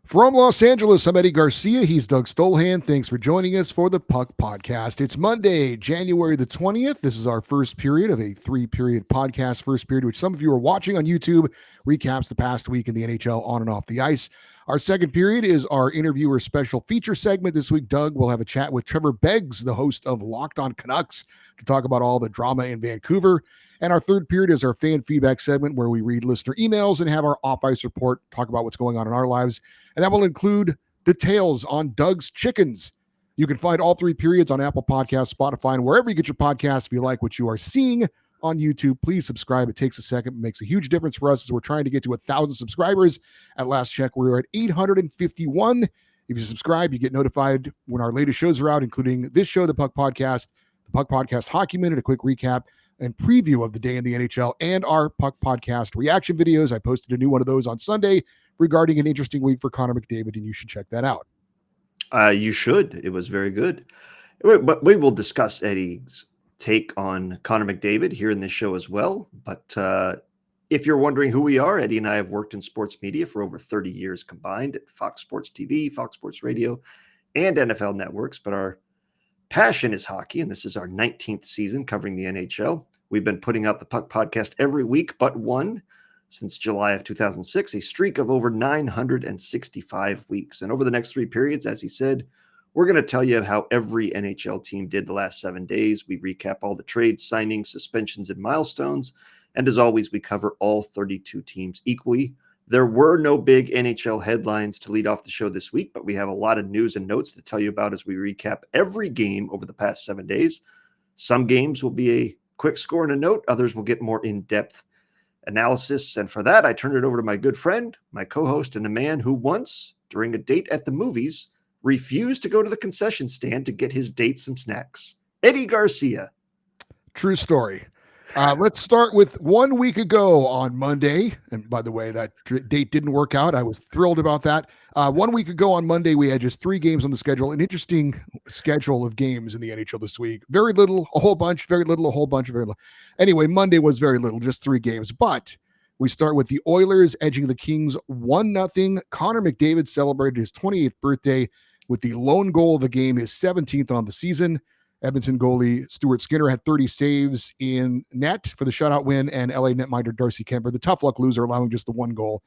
From Los Angeles, I'm Eddie Garcia. He's Doug Stolhand. Thanks for joining us for the Puck Podcast. It's Monday, January the 20th. This is our first period of a three-period podcast. First period, which some of you are watching on YouTube, recaps the past week in the NHL on and off the ice. Our second period is our interviewer special feature segment. This week, Doug will have a chat with Trevor Beggs, the host of Locked On Canucks, to talk about all the drama in Vancouver. And our third period is our fan feedback segment where we read listener emails and have our off-ice report, talk about what's going on in our lives. And that will include details on Doug's Chickens. You can find all three periods on Apple Podcasts, Spotify, and wherever you get your podcasts. If you like what you are seeing on YouTube, please subscribe. It takes a second. It makes a huge difference for us as we're trying to get to 1,000 subscribers. At last check, we're at 851. If you subscribe, you get notified when our latest shows are out, including this show, the Puck Podcast Hockey Minute, a quick recap and preview of the day in the NHL, and our Puck Podcast reaction videos. I posted a new one of those on Sunday regarding an interesting week for Connor McDavid, and you should check that out. You should. It was very good. But we will discuss Eddie's take on Connor McDavid here in this show as well. But if you're wondering who we are, Eddie and I have worked in sports media for over 30 years combined at Fox Sports TV, Fox Sports Radio, and NFL networks. But our passion is hockey, and this is our 19th season covering the NHL. We've been putting out the Puck Podcast every week but one since July of 2006, a streak of over 965 weeks. And over the next three periods, as he said, we're going to tell you how every NHL team did the last 7 days. We recap all the trades, signings, suspensions, and milestones. And as always, we cover all 32 teams equally. There were no big NHL headlines to lead off the show this week, but we have a lot of news and notes to tell you about as we recap every game over the past 7 days. Some games will be a quick score and a note. Others will get more in-depth analysis. And for that, I turn it over to my good friend, my co-host, and a man who once, during a date at the movies, refused to go to the concession stand to get his date some snacks. Eddie Garcia. True story. Let's start with 1 week ago on Monday. And by the way, that date didn't work out. I was thrilled about that. 1 week ago on Monday, we had just 3 games on the schedule. An interesting schedule of games in the NHL this week. Very little, a whole bunch, very little, a whole bunch, very little. Anyway, Monday was very little, just 3 games. But we start with the Oilers edging the Kings 1-0. Connor McDavid celebrated his 28th birthday with the lone goal of the game, his 17th on the season. Edmonton goalie Stuart Skinner had 30 saves in net for the shutout win, and LA netminder Darcy Kemper, the tough luck loser, allowing just the 1 goal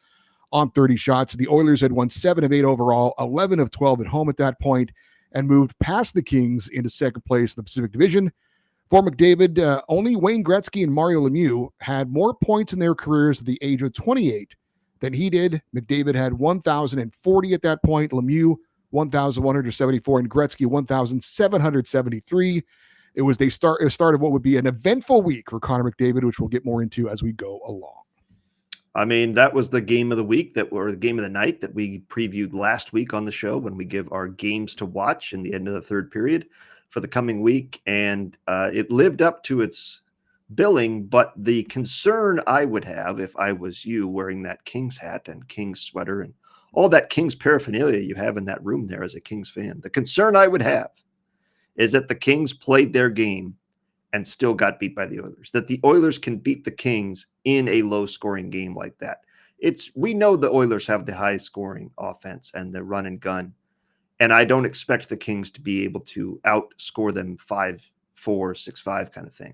on 30 shots. The Oilers had won 7 of 8 overall, 11 of 12 at home at that point, and moved past the Kings into second place in the Pacific Division. For McDavid, only Wayne Gretzky and Mario Lemieux had more points in their careers at the age of 28 than he did. McDavid had 1,040 at that point. Lemieux 1,174, and Gretzky 1,773. It started what would be an eventful week for Connor McDavid, which we'll get more into as we go along. I mean, that was the game of the week or the game of the night that we previewed last week on the show when we give our games to watch in the end of the third period for the coming week. And it lived up to its billing. But the concern I would have if I was you wearing that Kings hat and Kings sweater and all that Kings paraphernalia you have in that room there as a Kings fan, the concern I would have is that the Kings played their game and still got beat by the Oilers, that the Oilers can beat the Kings in a low-scoring game like that. We know the Oilers have the high-scoring offense and the run and gun, and I don't expect the Kings to be able to outscore them 5-4, 6-5 kind of thing.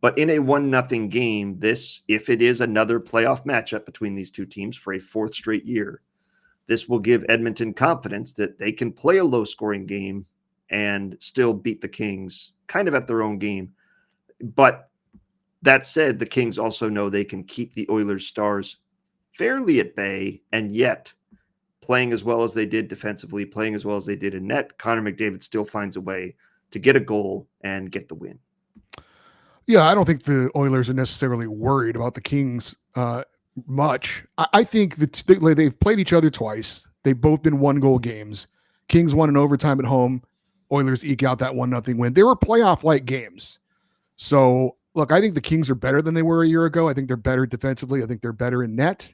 But in a 1-0 game, if it is another playoff matchup between these two teams for a 4th straight year, this will give Edmonton confidence that they can play a low-scoring game and still beat the Kings kind of at their own game. But that said, the Kings also know they can keep the Oilers' stars fairly at bay, and yet playing as well as they did defensively, playing as well as they did in net, Connor McDavid still finds a way to get a goal and get the win. Yeah, I don't think the Oilers are necessarily worried about the Kings much. I think that they've played each other twice. They've both been 1-goal games. Kings won in overtime at home. Oilers eke out that 1-0 win. They were playoff-like games. So, look, I think the Kings are better than they were a year ago. I think they're better defensively. I think they're better in net.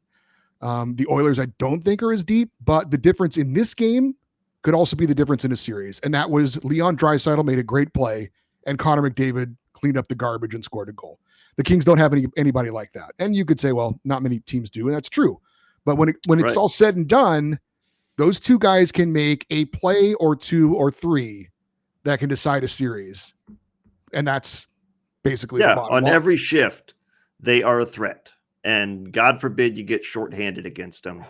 The Oilers, I don't think, are as deep, but the difference in this game could also be the difference in a series. And that was Leon Draisaitl made a great play, and Connor McDavid cleaned up the garbage and scored a goal. The Kings don't have anybody like that. And you could say, well, not many teams do, and that's true. But when it's all said and done, Those two guys can make a play or two or three that can decide a series. And that's basically the bottom on line. every shift, they are a threat. And God forbid you get shorthanded against them.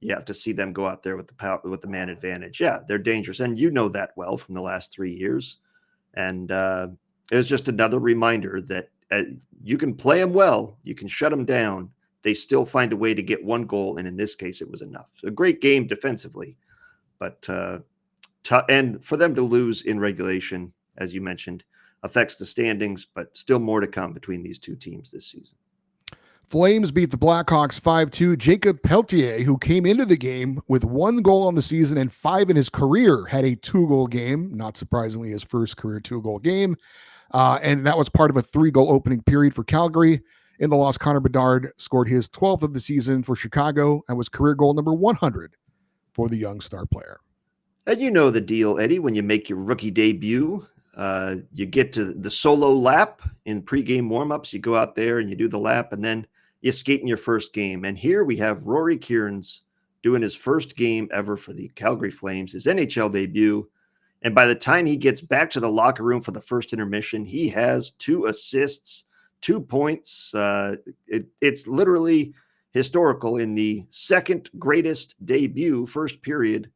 You have to see them go out there with the power, with the man advantage. Yeah, they're dangerous. And you know that well from the last 3 years. And it was just another reminder that you can play them well. You can shut them down. They still find a way to get one goal. And in this case, it was enough. A great game defensively. But and for them to lose in regulation, as you mentioned, affects the standings, but still more to come between these two teams this season. Flames beat the Blackhawks 5-2. Jacob Peltier, who came into the game with 1 goal on the season and 5 in his career, had a 2-goal game. Not surprisingly, his first career 2-goal game. And that was part of a 3-goal opening period for Calgary. In the loss, Connor McDavid scored his 12th of the season for Chicago and was career goal number 100 for the young star player. And you know the deal, Eddie, when you make your rookie debut, you get to the solo lap in pregame warmups. You go out there and you do the lap, and then you skate in your first game. And here we have Rory Kearns doing his first game ever for the Calgary Flames, his NHL debut. And by the time he gets back to the locker room for the first intermission, he has 2 assists, 2 points. It's literally historical in the second greatest debut, first period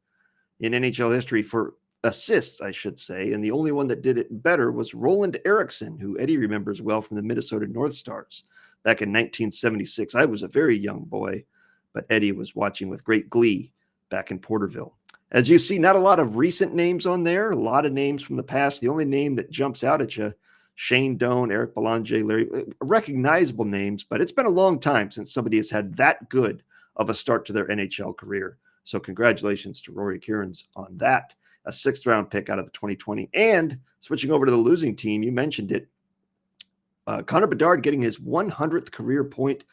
in NHL history for assists, I should say. And the only one that did it better was Roland Eriksson, who Eddie remembers well from the Minnesota North Stars back in 1976. I was a very young boy, but Eddie was watching with great glee back in Porterville. As you see, not a lot of recent names on there, a lot of names from the past. The only name that jumps out at you, Shane Doan, Eric Belanger, Larry, recognizable names, but it's been a long time since somebody has had that good of a start to their NHL career. So congratulations to Rory Kearns on that, a 6th-round pick out of the 2020. And switching over to the losing team, you mentioned it, Connor McDavid getting his 100th career point,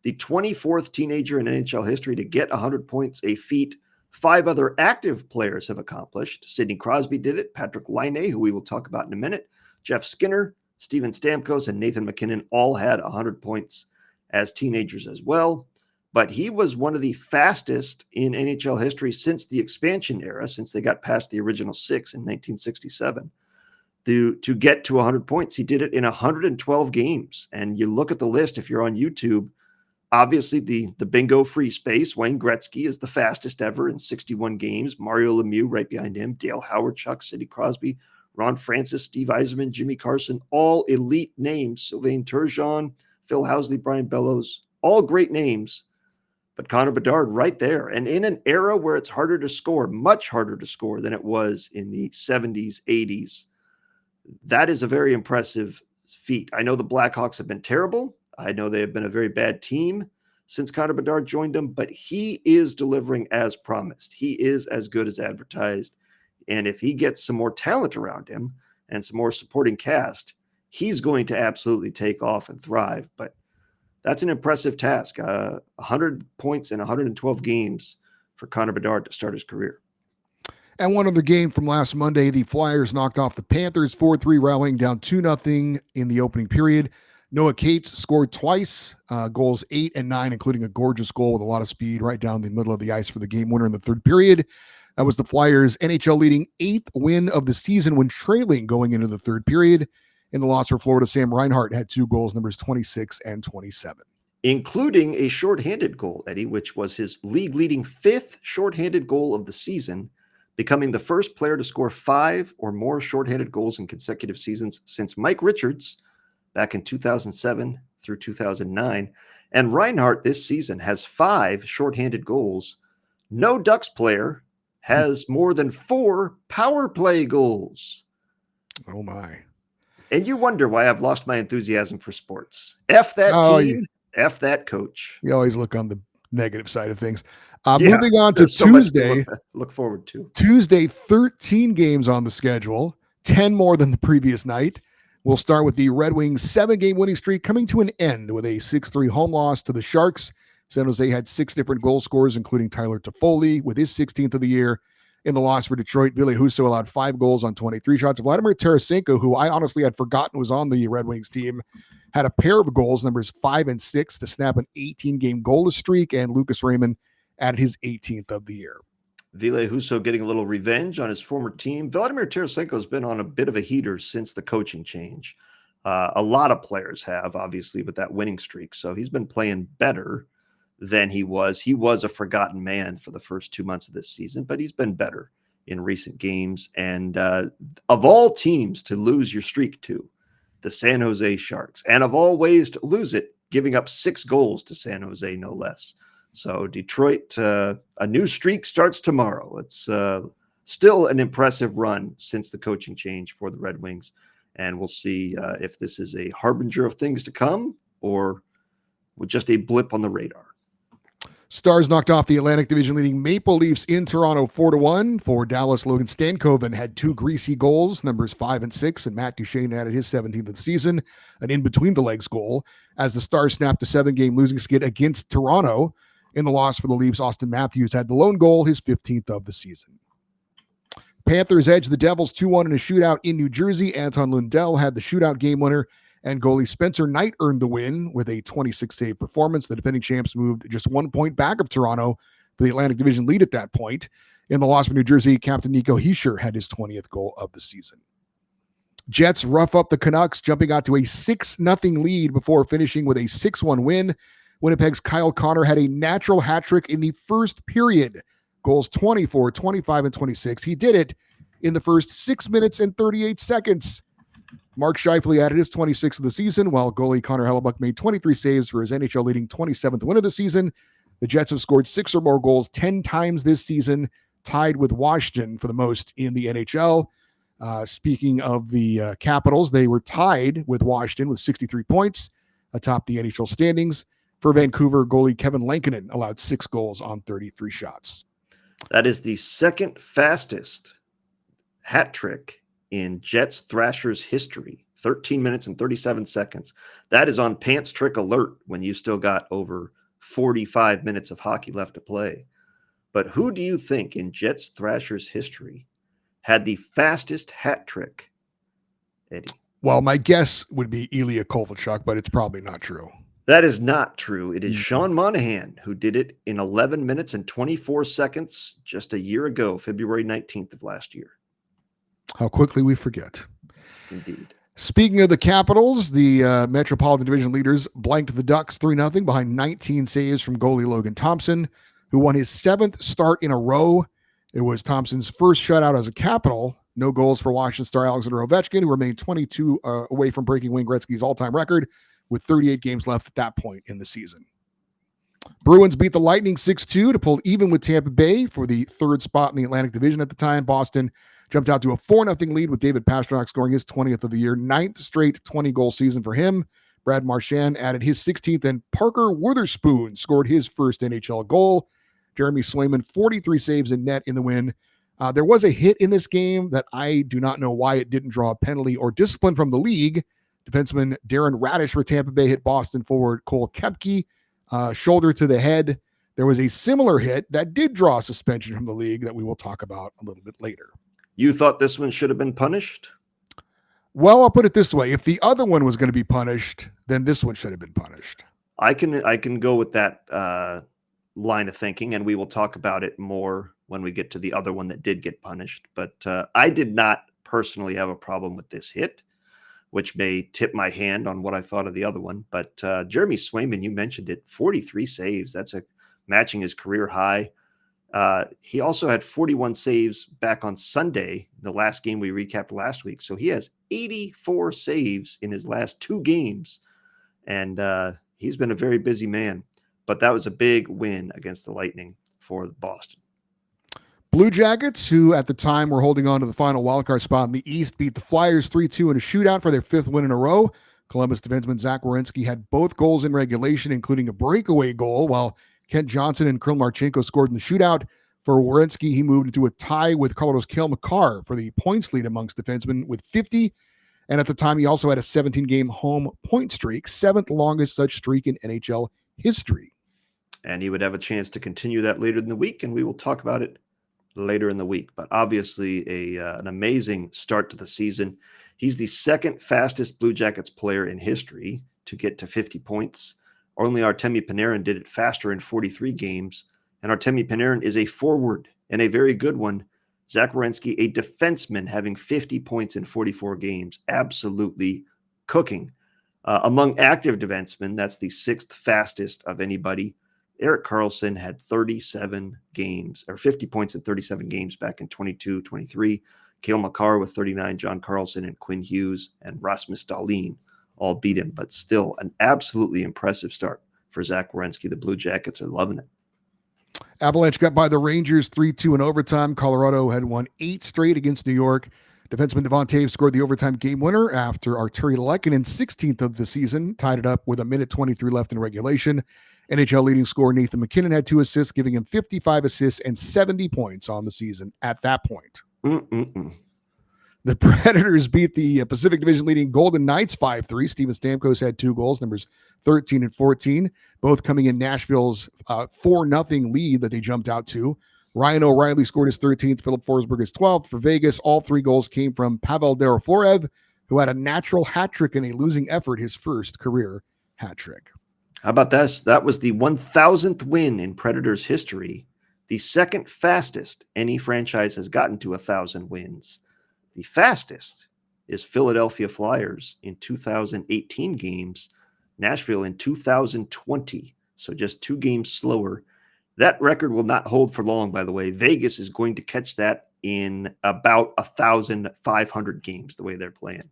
the 24th teenager in NHL history to get 100 points, a feat 5 other active players have accomplished. Sidney Crosby did it, Patrick Laine, who we will talk about in a minute, Jeff Skinner, Steven Stamkos, and Nathan MacKinnon all had 100 points as teenagers as well. But he was one of the fastest in NHL history since the expansion era, since they got past the original 6 in 1967. To get to 100 points, he did it in 112 games. And you look at the list, if you're on YouTube, obviously the bingo free space, Wayne Gretzky is the fastest ever in 61 games. Mario Lemieux right behind him, Dale Hawerchuk, Sidney Crosby, Ron Francis, Steve Yzerman, Jimmy Carson, all elite names. Sylvain Turgeon, Phil Housley, Brian Bellows, all great names. But Connor McDavid right there. And in an era where it's harder to score, much harder to score than it was in the 70s, 80s, that is a very impressive feat. I know the Blackhawks have been terrible. I know they have been a very bad team since Connor McDavid joined them, but he is delivering as promised. He is as good as advertised. And if he gets some more talent around him and some more supporting cast, he's going to absolutely take off and thrive. But that's an impressive task. 100 points in 112 games for Connor McDavid to start his career. And one other game from last Monday, the Flyers knocked off the Panthers 4-3, rallying down 2-0 in the opening period. Noah Cates scored twice, goals 8 and 9, including a gorgeous goal with a lot of speed right down the middle of the ice for the game winner in the 3rd period. That was the Flyers' NHL leading 8th win of the season when trailing going into the 3rd period. In the loss for Florida, Sam Reinhart had 2 goals, numbers 26 and 27. Including a shorthanded goal, Eddie, which was his league-leading 5th shorthanded goal of the season, becoming the first player to score 5 or more shorthanded goals in consecutive seasons since Mike Richards back in 2007 through 2009. And Reinhart this season has 5 shorthanded goals. No Ducks player has more than 4 power play goals. Oh, my. And you wonder why I've lost my enthusiasm for sports. F that team, F that coach. You always look on the negative side of things. Moving on to so Tuesday. Look forward to. Tuesday, 13 games on the schedule, 10 more than the previous night. We'll start with the Red Wings' 7-game winning streak coming to an end with a 6-3 home loss to the Sharks. San Jose had 6 different goal scorers, including Tyler Toffoli with his 16th of the year. In the loss for Detroit, Ville Husso allowed 5 goals on 23 shots. Vladimir Tarasenko, who I honestly had forgotten was on the Red Wings team, had a pair of goals, numbers 5 and 6, to snap an 18-game goalless streak, and Lucas Raymond added his 18th of the year. Ville Husso getting a little revenge on his former team. Vladimir Tarasenko has been on a bit of a heater since the coaching change. A lot of players have, obviously, with that winning streak. So he's been playing better than he was. He was a forgotten man for the first 2 months of this season, but he's been better in recent games. And of all teams to lose your streak to, the San Jose Sharks, and of all ways to lose it, giving up 6 goals to San Jose, no less. So Detroit, a new streak starts tomorrow. It's still an impressive run since the coaching change for the Red Wings. And we'll see if this is a harbinger of things to come or just a blip on the radar. Stars knocked off the Atlantic Division leading Maple Leafs in Toronto 4-1. For Dallas, Logan Stankoven had 2 greasy goals, numbers 5 and 6, and Matt Duchene added his 17th of the season, an in-between-the-legs goal, as the Stars snapped a 7-game losing skid against Toronto. In the loss for the Leafs, Austin Matthews had the lone goal, his 15th of the season. Panthers edged the Devils 2-1 in a shootout in New Jersey. Anton Lundell had the shootout game winner, and goalie Spencer Knight earned the win with a 26-save performance. The defending champs moved just 1 point back of Toronto for the Atlantic Division lead at that point. In the loss for New Jersey, Captain Nico Hischier had his 20th goal of the season. Jets rough up the Canucks, jumping out to a 6-0 lead before finishing with a 6-1 win. Winnipeg's Kyle Connor had a natural hat trick in the first period. Goals 24, 25, and 26. He did it in the first 6 minutes and 38 seconds. Mark Scheifele added his 26th of the season, while goalie Connor Hellebuck made 23 saves for his NHL-leading 27th win of the season. The Jets have scored 6 or more goals 10 times this season, tied with Washington for the most in the NHL. Speaking of the Capitals, they were tied with Washington with 63 points atop the NHL standings. For Vancouver, goalie Kevin Lankinen allowed 6 goals on 33 shots. That is the second fastest hat trick in Jets Thrashers history, 13 minutes and 37 seconds. That is on pants trick alert when you still got over 45 minutes of hockey left to play. But who do you think in Jets Thrashers history had the fastest hat trick, Eddie? Well, my guess would be Ilya Kovalchuk, but it's probably not true. That is not true. It is Sean Monahan who did it in 11 minutes and 24 seconds just a year ago, February 19th of last year. How quickly we forget. Indeed. Speaking of the Capitals, the Metropolitan Division leaders blanked the Ducks 3-0 behind 19 saves from goalie Logan Thompson, who won his 7th start in a row. It was Thompson's first shutout as a Capital. No goals for Washington star Alexander Ovechkin, who remained 22 away from breaking Wayne Gretzky's all-time record with 38 games left at that point in the season. Bruins beat the Lightning 6-2 to pull even with Tampa Bay for the 3rd spot in the Atlantic Division at the time. Boston jumped out to a 4-0 lead with David Pastrnak scoring his 20th of the year, 9th straight 20-goal season for him. Brad Marchand added his 16th, and Parker Witherspoon scored his first NHL goal. Jeremy Swayman, 43 saves in net in the win. There was a hit in this game that I do not know why it didn't draw a penalty or discipline from the league. Defenseman Darren Radish for Tampa Bay hit Boston forward Cole Koepke, shoulder to the head. There was a similar hit that did draw a suspension from the league that we will talk about a little bit later. You thought this one should have been punished? Well, I'll put it this way. If the other one was going to be punished, then this one should have been punished. I can go with that line of thinking, and we will talk about it more when we get to the other one that did get punished. But I did not personally have a problem with this hit, which may tip my hand on what I thought of the other one. But Jeremy Swayman, you mentioned it, 43 saves. That's matching his career high. He also had 41 saves back on Sunday, the last game we recapped last week. So he has 84 saves in his last 2 games. And he's been a very busy man. But that was a big win against the Lightning for Boston. Blue Jackets, who at the time were holding on to the final wildcard spot in the East, beat the Flyers 3-2 in a shootout for their 5th win in a row. Columbus defenseman Zach Werenski had both goals in regulation, including a breakaway goal, while Kent Johnson and Kirill Marchenko scored in the shootout. For Werenski, he moved into a tie with Colorado's Cale Makar for the points lead amongst defensemen with 50. And at the time, he also had a 17-game home point streak, 7th longest such streak in NHL history. And he would have a chance to continue that later in the week, and we will talk about it later in the week. But obviously an amazing start to the season. He's the 2nd fastest Blue Jackets player in history to get to 50 points. Only Artemi Panarin did it faster in 43 games. And Artemi Panarin is a forward. and a very good one. Zach Werenski, a defenseman, having 50 points in 44 games, absolutely cooking. Among active defensemen, that's the sixth fastest of anybody. Erik Karlsson had 37 games, or 50 points in 37 games back in 22-23. Cale Makar with 39, John Carlson and Quinn Hughes and Rasmus Dahlin all beat him, but still an absolutely impressive start for Zach Werenski. The Blue Jackets are loving it. Avalanche got by the Rangers 3-2 in overtime. Colorado had won 8 straight against New York. Defenseman Devon Toews scored the overtime game winner after Arturi Lekkonen's 16th of the season tied it up with 1:23 left in regulation. NHL leading scorer Nathan MacKinnon had 2 assists, giving him 55 assists and 70 points on the season at that point. The Predators beat the Pacific Division leading Golden Knights 5-3. Steven Stamkos had 2 goals, numbers 13 and 14, both coming in Nashville's 4-0 lead that they jumped out to. Ryan O'Reilly scored his 13th, Philip Forsberg his 12th. For Vegas, all 3 goals came from Pavel Daraforev, who had a natural hat trick in a losing effort, his first career hat trick. How about this? That was the 1,000th win in Predators history, the second fastest any franchise has gotten to 1,000 wins. The fastest is Philadelphia Flyers in 2018 games, Nashville in 2020, so just 2 games slower. That record will not hold for long, by the way. Vegas is going to catch that in about 1,500 games, the way they're playing.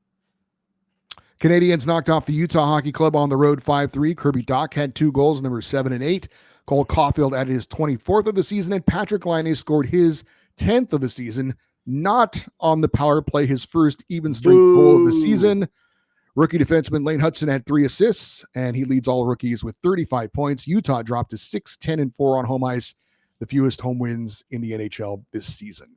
Canadians knocked off the Utah Hockey Club on the road 5-3. Kirby Dach had 2 goals, numbers 7 and 8. Cole Caulfield added his 24th of the season, and Patrick Laine scored his 10th of the season, not on the power play, his first even-strength goal of the season. Rookie defenseman Lane Hudson had 3 assists, and he leads all rookies with 35 points. Utah dropped to 6-10-4 on home ice, the fewest home wins in the NHL this season.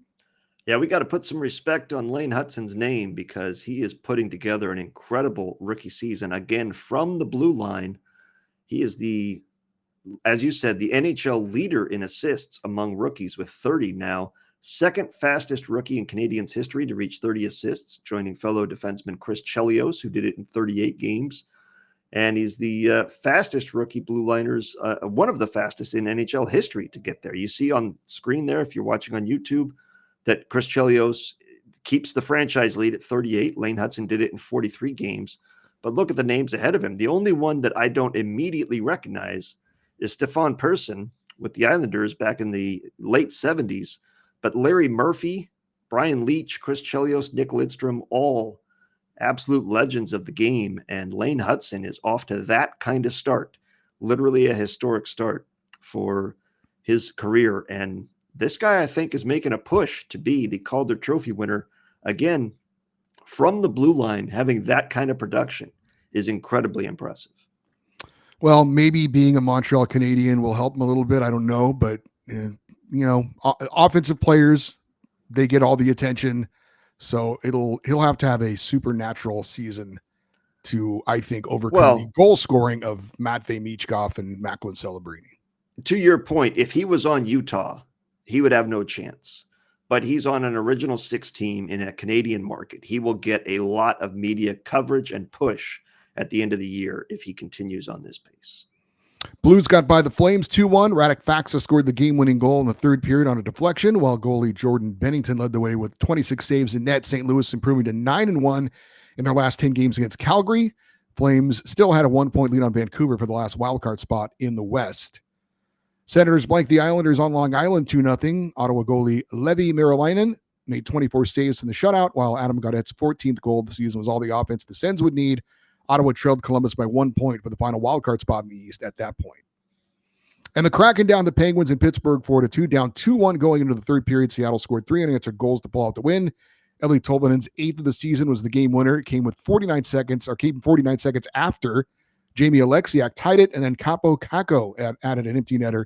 Yeah, we got to put some respect on Lane Hudson's name because he is putting together an incredible rookie season. Again, from the blue line, he is the, as you said, the NHL leader in assists among rookies with 30 now. Second fastest rookie in Canadians history to reach 30 assists, joining fellow defenseman Chris Chelios, who did it in 38 games. And he's the fastest rookie blue liners, one of the fastest in NHL history to get there. You see on screen there, if you're watching on YouTube, that Chris Chelios keeps the franchise lead at 38. Lane Hudson did it in 43 games. But look at the names ahead of him. The only one that I don't immediately recognize is Stefan Persson with the Islanders back in the late 70s. But Larry Murphy, Brian Leach, Chris Chelios, Nick Lidstrom, all absolute legends of the game. And Lane Hudson is off to that kind of start, literally a historic start for his career. And this guy, I think, is making a push to be the Calder Trophy winner. Again, from the blue line, having that kind of production is incredibly impressive. Well, maybe being a Montreal Canadian will help him a little bit. I don't know, but offensive players, they get all the attention. So he'll have to have a supernatural season to, I think, overcome the goal scoring of Matvei Michkov and Macklin Celebrini. To your point, if he was on Utah, he would have no chance. But he's on an original 6 team in a Canadian market. He will get a lot of media coverage and push at the end of the year if he continues on this pace. Blues got by the Flames 2-1. Radek Faksa scored the game-winning goal in the third period on a deflection, while goalie Jordan Bennington led the way with 26 saves in net. St. Louis improving to 9-1 in their last 10 games against Calgary. Flames still had a 1-point lead on Vancouver for the last wildcard spot in the West. Senators blanked the Islanders on Long Island 2-0. Ottawa goalie Levi Merilainen made 24 saves in the shutout, while Adam Gaudette's 14th goal of the season was all the offense the Sens would need. Ottawa trailed Columbus by 1 point for the final wildcard spot in the East at that point. And the Kraken down the Penguins in Pittsburgh 4-2, down 2-1 going into the third period. Seattle scored 3 unanswered goals to pull out the win. Eeli Tolvanen's 8th of the season was the game winner. It came 49 seconds after Jamie Alexiak tied it, and then Capo Caco added an empty netter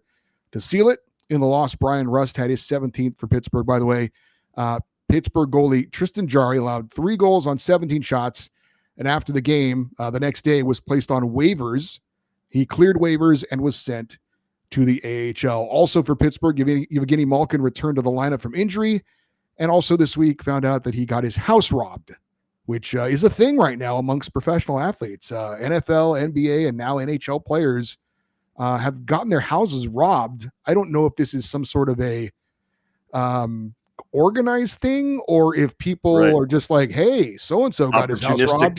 to seal it. In the loss, Brian Rust had his 17th for Pittsburgh. By the way, Pittsburgh goalie Tristan Jarry allowed 3 goals on 17 shots. And after the game, the next day was placed on waivers. He cleared waivers and was sent to the AHL. Also for Pittsburgh, Evgeny Malkin returned to the lineup from injury. And also this week found out that he got his house robbed, which is a thing right now amongst professional athletes. NFL, NBA, and now NHL players have gotten their houses robbed. I don't know if this is some sort of a organized thing, or if people Right. are just like, hey, so and so got his house Opportunistic robbed.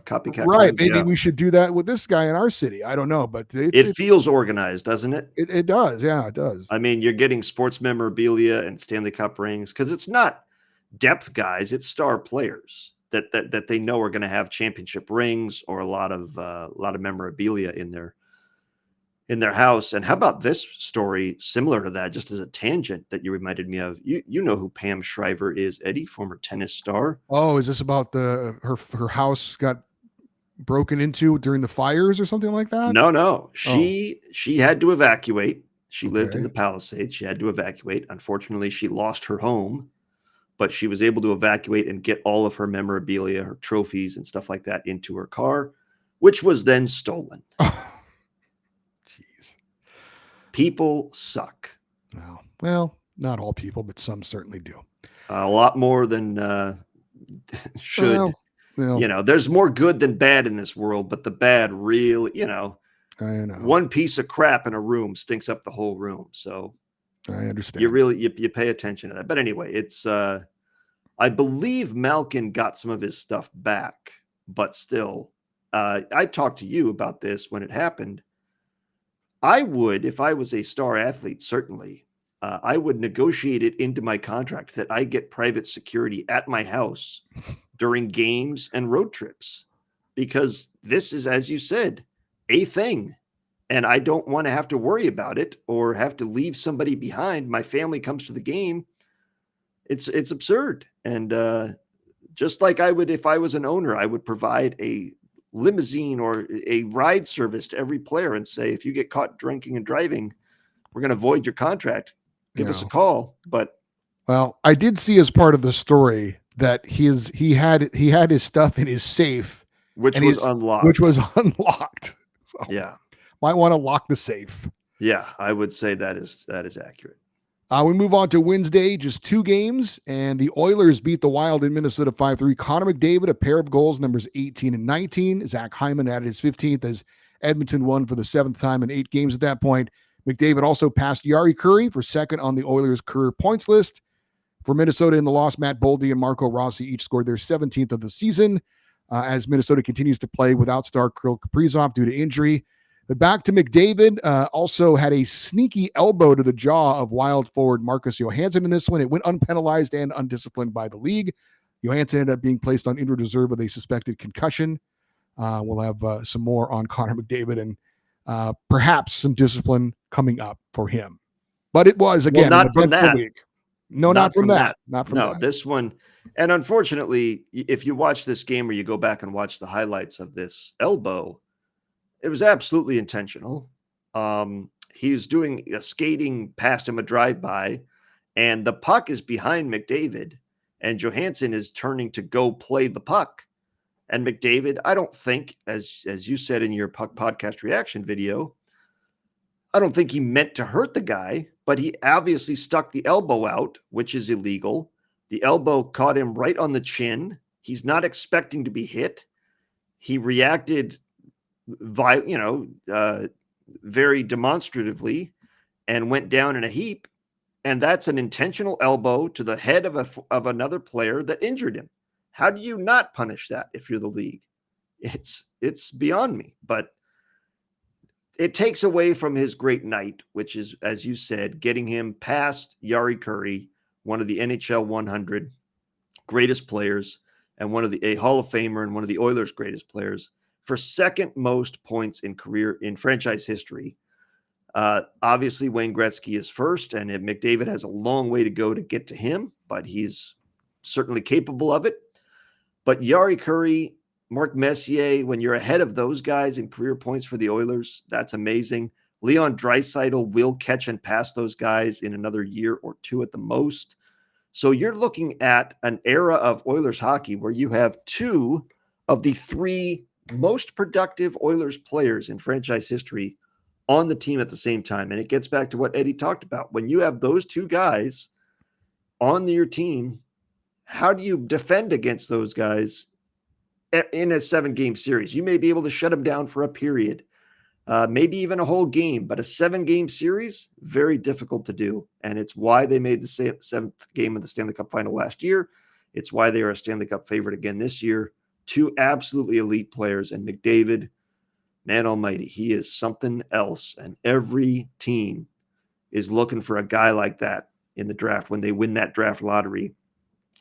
copycat Right. crimes. Maybe Yeah. we should do that with this guy in our city. I don't know, but It feels organized, doesn't it? it does. Yeah, it does. I mean, you're getting sports memorabilia and Stanley Cup rings because it's not depth guys; it's star players that they know are going to have championship rings or a lot of memorabilia in their house. And how about this story similar to that, just as a tangent that you reminded me of? You know who Pam Shriver is, Eddie, former tennis star. Oh, is this about her house got broken into during the fires or something like that? No, no, Oh, she had to evacuate. She lived in okay. the Palisades. She had to evacuate. Unfortunately, she lost her home, but she was able to evacuate and get all of her memorabilia, her trophies, and stuff like that into her car, which was then stolen. Oh, jeez. People suck. Well, not all people, but some certainly do. A lot more than should. Well, well, There's more good than bad in this world, but the bad really, I know. one piece of crap in a room stinks up the whole room. So I you understand. really you pay attention to that. But anyway, it's I believe Malkin got some of his stuff back, but still, I talked to you about this when it happened. I would, if I was a star athlete, certainly, I would negotiate it into my contract that I get private security at my house during games and road trips, because this is, as you said, a thing. And I don't want to have to worry about it or have to leave somebody behind. My family comes to the game. It's absurd. And just like I would, if I was an owner, I would provide a limousine or a ride service to every player and say, if you get caught drinking and driving, we're going to void your contract. Give us a Yeah. call. But Well, I did see as part of the story that he had his stuff in his safe, which and was which unlocked. was unlocked. So Yeah. might want to lock the safe. Yeah. I would say that is accurate. We move on to Wednesday, just 2 games, and the Oilers beat the Wild in Minnesota 5-3. Connor McDavid, a pair of goals, numbers 18 and 19. Zach Hyman added his 15th as Edmonton won for the 7th time in 8 games at that point. McDavid also passed Jari Kurri for second on the Oilers' career points list. For Minnesota in the loss, Matt Boldy and Marco Rossi each scored their 17th of the season as Minnesota continues to play without star Kirill Kaprizov due to injury. But back to McDavid, also had a sneaky elbow to the jaw of Wild forward Marcus Johansson in this one. It went unpenalized and undisciplined by the league. Johansson ended up being placed on injured reserve with a suspected concussion. We'll have some more on Connor McDavid and perhaps some discipline coming up for him. But it was, Well, again, an not from eventful that. week. No, not Not from from that. that. Not from No, that. this one. And unfortunately, if you watch this game or you go back and watch the highlights of this elbow, it was absolutely intentional. He's doing a skating past him, a drive-by, and the puck is behind McDavid, and Johansson is turning to go play the puck. And McDavid, I don't think, as you said in your podcast reaction video, I don't think he meant to hurt the guy, but he obviously stuck the elbow out, which is illegal. The elbow caught him right on the chin. He's not expecting to be hit. He reacted, very demonstratively and went down in a heap. And that's an intentional elbow to the head of another player that injured him. How do you not punish that if you're the league? It's beyond me. But it takes away from his great night, which is, as you said, getting him past Jari Kurri, one of the NHL 100 greatest players and a Hall of Famer and one of the Oilers' greatest players for second most points in franchise history. Obviously, Wayne Gretzky is first, and McDavid has a long way to go to get to him, but he's certainly capable of it. But Jari Kurri, Mark Messier, when you're ahead of those guys in career points for the Oilers, that's amazing. Leon Draisaitl will catch and pass those guys in another year or two at the most. So you're looking at an era of Oilers hockey where you have two of the three most productive Oilers players in franchise history on the team at the same time. And it gets back to what Eddie talked about. When you have those two guys on your team, how do you defend against those guys in a 7-game series? You may be able to shut them down for a period. maybe even a whole game, but a 7-game series, very difficult to do. And it's why they made the 7th game of the Stanley Cup final last year. It's why they are a Stanley Cup favorite again this year. 2 absolutely elite players, and McDavid, man almighty, he is something else. And every team is looking for a guy like that in the draft when they win that draft lottery,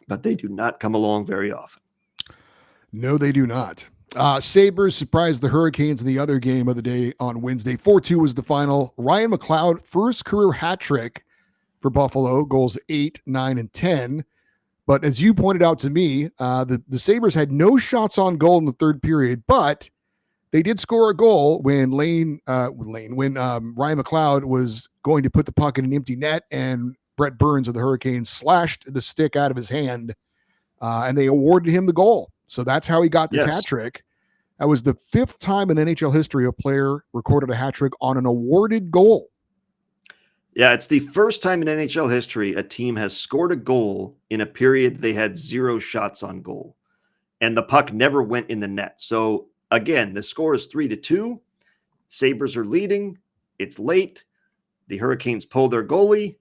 but they do not come along very often. No, they do not. Sabres surprised the Hurricanes in the other game of the day on Wednesday. 4-2 was the final. Ryan McLeod, first career hat trick for Buffalo, goals 8, 9, and 10. But as you pointed out to me, the Sabres had no shots on goal in the third period, but they did score a goal when Ryan McLeod was going to put the puck in an empty net, and Brett Burns of the Hurricanes slashed the stick out of his hand, and they awarded him the goal. So that's how he got this hat trick. That was the 5th time in NHL history a player recorded a hat trick on an awarded goal. Yeah, it's the first time in NHL history a team has scored a goal in a period they had 0 shots on goal, and the puck never went in the net. So again, the score is 3-2. Sabres are leading. It's late. The Hurricanes pull their goalie.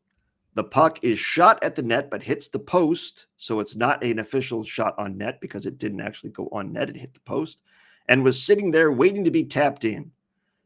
The puck is shot at the net, but hits the post. So it's not an official shot on net because it didn't actually go on net. It hit the post and was sitting there waiting to be tapped in.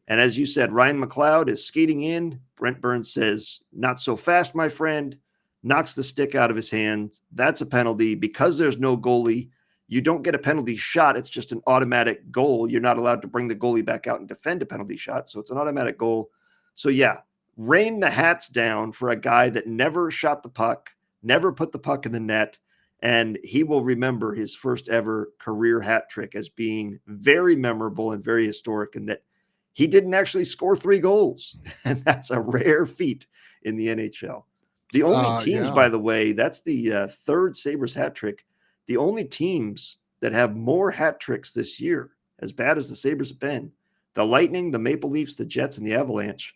And as you said, Ryan McLeod is skating in. Brent Burns says, "Not so fast, my friend," knocks the stick out of his hand. That's a penalty. Because there's no goalie, you don't get a penalty shot. It's just an automatic goal. You're not allowed to bring the goalie back out and defend a penalty shot. So it's an automatic goal. So yeah, rain the hats down for a guy that never shot the puck, never put the puck in the net. And he will remember his first ever career hat trick as being very memorable and very historic, and that he didn't actually score 3 goals. And that's a rare feat in the NHL. The only teams, by the way, that's the third Sabres hat trick. The only teams that have more hat tricks this year, as bad as the Sabres have been, the Lightning, the Maple Leafs, the Jets, and the Avalanche.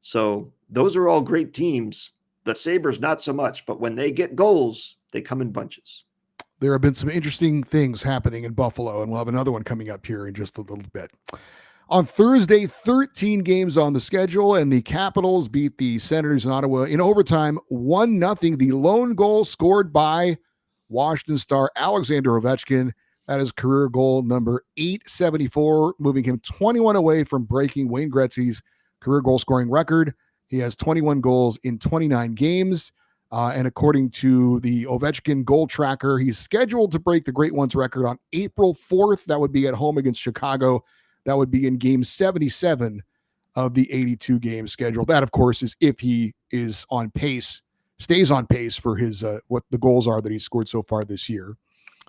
So those are all great teams. The Sabres, not so much. But when they get goals, they come in bunches. There have been some interesting things happening in Buffalo, and we'll have another one coming up here in just a little bit. On Thursday, 13 games on the schedule, and the Capitals beat the Senators in Ottawa in overtime, 1-0. The lone goal scored by Washington star Alexander Ovechkin. That is career goal number 874, moving him 21 away from breaking Wayne Gretzky's career goal scoring record. He has 21 goals in 29 games. And according to the Ovechkin goal tracker, he's scheduled to break the Great Ones record on April 4th. That would be at home against Chicago. That would be in game 77 of the 82 game schedule. That, of course, is if he is on pace, stays on pace for his what the goals are that he's scored so far this year.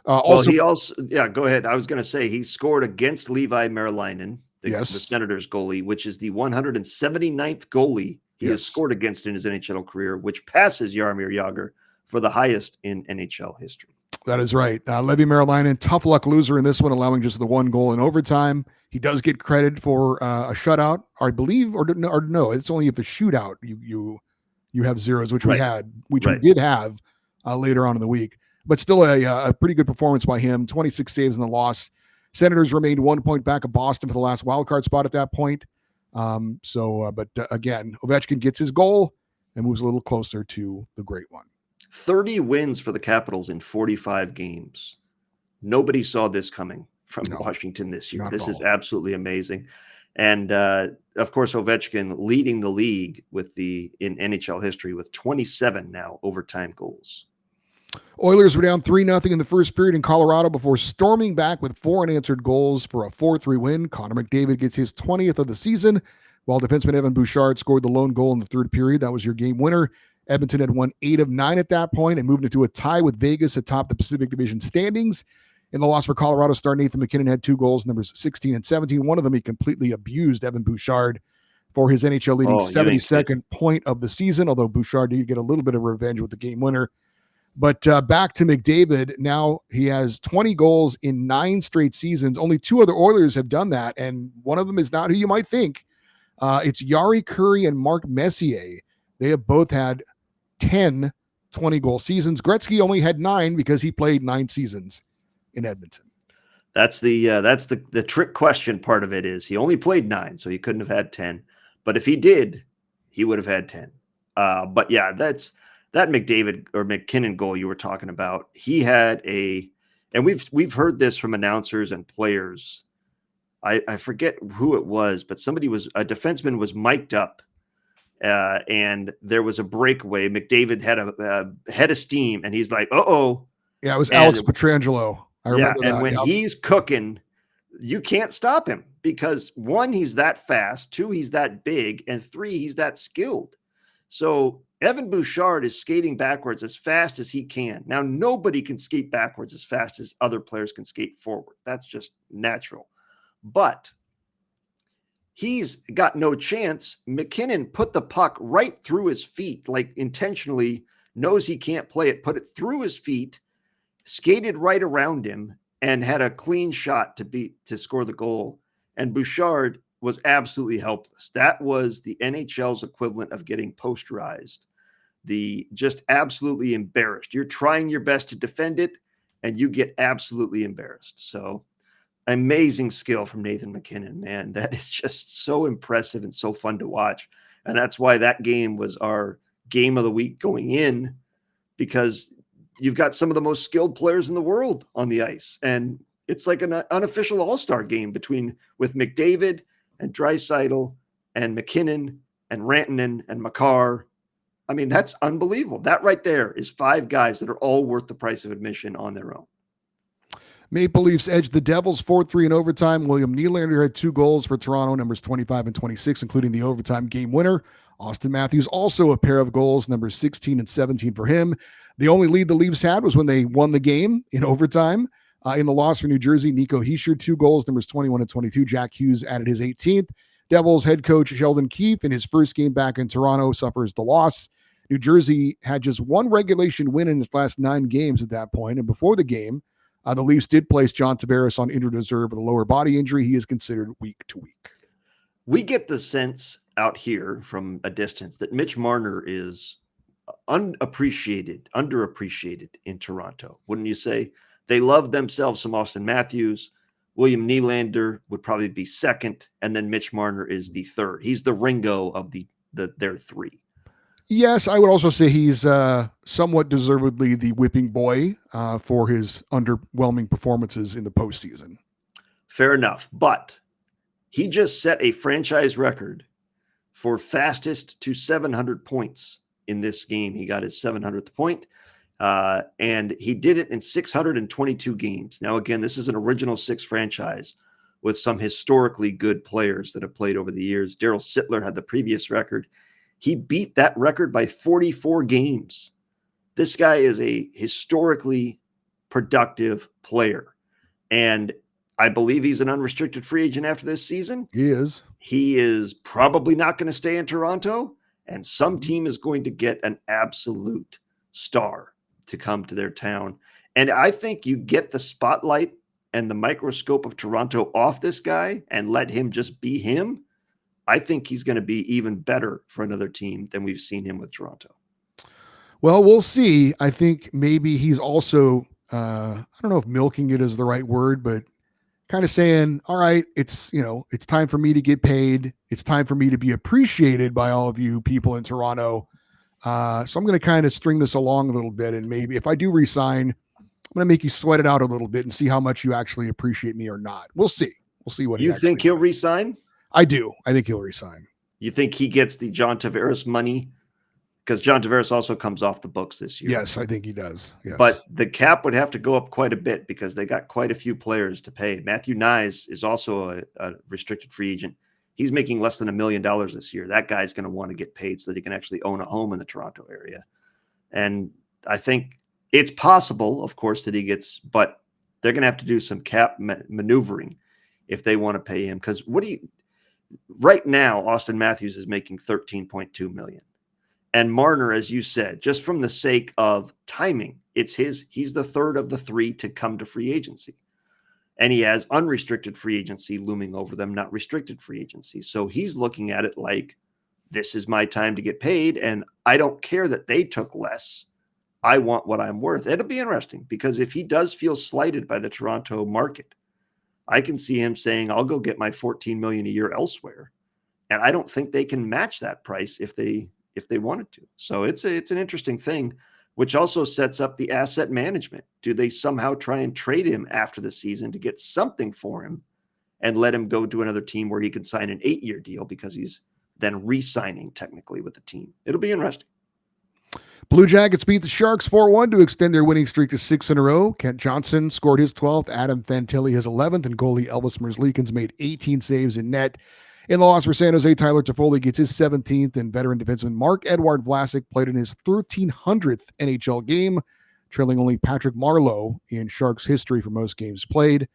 Go ahead. I was going to say he scored against Levi Merilainen, the Senators goalie, which is the 179th goalie he has scored against in his NHL career, which passes Jaromir Jagr for the highest in NHL history. That is right. Levi Merilainen, tough luck loser in this one, allowing just the 1 goal in overtime. He does get credit for a shutout, I believe, or no, it's only if a shootout you have zeros, which we did have later on in the week. But still a pretty good performance by him. 26 saves in the loss. Senators remained 1 point back of Boston for the last wildcard spot at that point. But again, Ovechkin gets his goal and moves a little closer to the Great One. 30 wins for the Capitals in 45 games. Nobody saw this coming from Washington this year. This is absolutely amazing. And of course, Ovechkin leading the league in NHL history with 27 now overtime goals. Oilers were down 3-0 in the first period in Colorado before storming back with 4 unanswered goals for a 4-3 win. Connor McDavid gets his 20th of the season, while defenseman Evan Bouchard scored the lone goal in the third period. That was your game winner. Edmonton had won 8 of 9 at that point and moved into a tie with Vegas atop the Pacific Division standings. In the loss for Colorado, star Nathan MacKinnon had 2 goals, numbers 16 and 17. One of them, he completely abused Evan Bouchard for his NHL leading 72nd point of the season, although Bouchard did get a little bit of revenge with the game winner. But back to McDavid. Now he has 20 goals in 9 straight seasons. Only 2 other Oilers have done that, and one of them is not who you might think. It's Yari Curry and Mark Messier. They have both had 10 20-goal seasons. Gretzky only had 9 because he played 9 seasons in Edmonton. That's the trick question part of it is he only played 9, so he couldn't have had 10. But if he did, he would have had 10. But yeah, that's that McDavid or McKinnon goal you were talking about. He had and we've heard this from announcers and players. I forget who it was, but a defenseman was mic'd up, and there was a breakaway. McDavid had a head of steam, and he's like, "Uh-oh." Yeah, it was And Alex Pietrangelo. I yeah, remember and that. when Yep. he's cooking, you can't stop him because 1, he's that fast, 2, he's that big, and 3, he's that skilled. So Evan Bouchard is skating backwards as fast as he can. Now, nobody can skate backwards as fast as other players can skate forward. That's just natural. But he's got no chance. McKinnon put the puck right through his feet, like intentionally knows he can't play it, put it through his feet, skated right around him, and had a clean shot to score the goal. And Bouchard was absolutely helpless. That was the NHL's equivalent of getting posterized. Just absolutely embarrassed. You're trying your best to defend it, and you get absolutely embarrassed. So amazing skill from Nathan McKinnon, man. That is just so impressive and so fun to watch. And that's why that game was our game of the week going in, because you've got some of the most skilled players in the world on the ice. And it's like an unofficial all-star game with McDavid and Draisaitl and McKinnon and Rantanen and Makar. I mean, that's unbelievable. That right there is 5 guys that are all worth the price of admission on their own. Maple Leafs edged the Devils 4-3 in overtime. William Nylander had 2 goals for Toronto, numbers 25 and 26, including the overtime game winner. Austin Matthews also a pair of goals, numbers 16 and 17 for him. The only lead the Leafs had was when they won the game in overtime. In the loss for New Jersey, Nico Hischier, 2 goals, numbers 21 and 22. Jack Hughes added his 18th. Devils head coach Sheldon Keefe, in his first game back in Toronto, suffers the loss. New Jersey had just 1 regulation win in its last 9 games at that point, and before the game, the Leafs did place John Tavares on injured reserve with a lower body injury. He is considered week to week. We get the sense out here from a distance that Mitch Marner is underappreciated in Toronto. Wouldn't you say? They love themselves some Austin Matthews. William Nylander would probably be second, and then Mitch Marner is the third. He's the Ringo of their 3. Yes, I would also say he's somewhat deservedly the whipping boy for his underwhelming performances in the postseason. Fair enough. But he just set a franchise record for fastest to 700 points in this game. He got his 700th point, and he did it in 622 games. Now, again, this is an original 6 franchise with some historically good players that have played over the years. Darryl Sittler had the previous record. He beat that record by 44 games. This guy is a historically productive player. And I believe he's an unrestricted free agent after this season. He is. He is probably not going to stay in Toronto. And some team is going to get an absolute star to come to their town. And I think you get the spotlight and the microscope of Toronto off this guy and let him just be him. I think he's going to be even better for another team than we've seen him with Toronto. Well, we'll see. I think maybe he's also, I don't know if milking it is the right word, but kind of saying, all right, it's time for me to get paid. It's time for me to be appreciated by all of you people in Toronto. So I'm going to kind of string this along a little bit. And maybe if I do resign, I'm going to make you sweat it out a little bit and see how much you actually appreciate me or not. We'll see. We'll see what you think he'll resign. I do. I think he'll resign. You think he gets the John Tavares money? Because John Tavares also comes off the books this year. Yes, I think he does. Yes. But the cap would have to go up quite a bit because they got quite a few players to pay. Matthew Nyes is also a restricted free agent. He's making less than $1 million this year. That guy's going to want to get paid so that he can actually own a home in the Toronto area. And I think it's possible, of course, that he gets, but they're going to have to do some cap maneuvering if they want to pay him. Because right now, Austin Matthews is making $13.2 million. And Marner, as you said, just from the sake of timing, he's the third of the 3 to come to free agency. And he has unrestricted free agency looming over them, not restricted free agency. So he's looking at it like, this is my time to get paid. And I don't care that they took less. I want what I'm worth. It'll be interesting because if he does feel slighted by the Toronto market, I can see him saying, I'll go get my $14 million a year elsewhere. And I don't think they can match that price if they wanted to. So it's an interesting thing, which also sets up the asset management. Do they somehow try and trade him after the season to get something for him and let him go to another team where he can sign an 8-year deal because he's then re-signing technically with the team? It'll be interesting. Blue Jackets beat the Sharks 4-1 to extend their winning streak to 6 in a row. Kent Johnson scored his 12th, Adam Fantilli his 11th, and goalie Elvis Merzlikins made 18 saves in net. In the loss for San Jose, Tyler Toffoli gets his 17th, and veteran defenseman Mark-Edouard Vlasic played in his 1,300th NHL game, trailing only Patrick Marleau in Sharks history for most games played.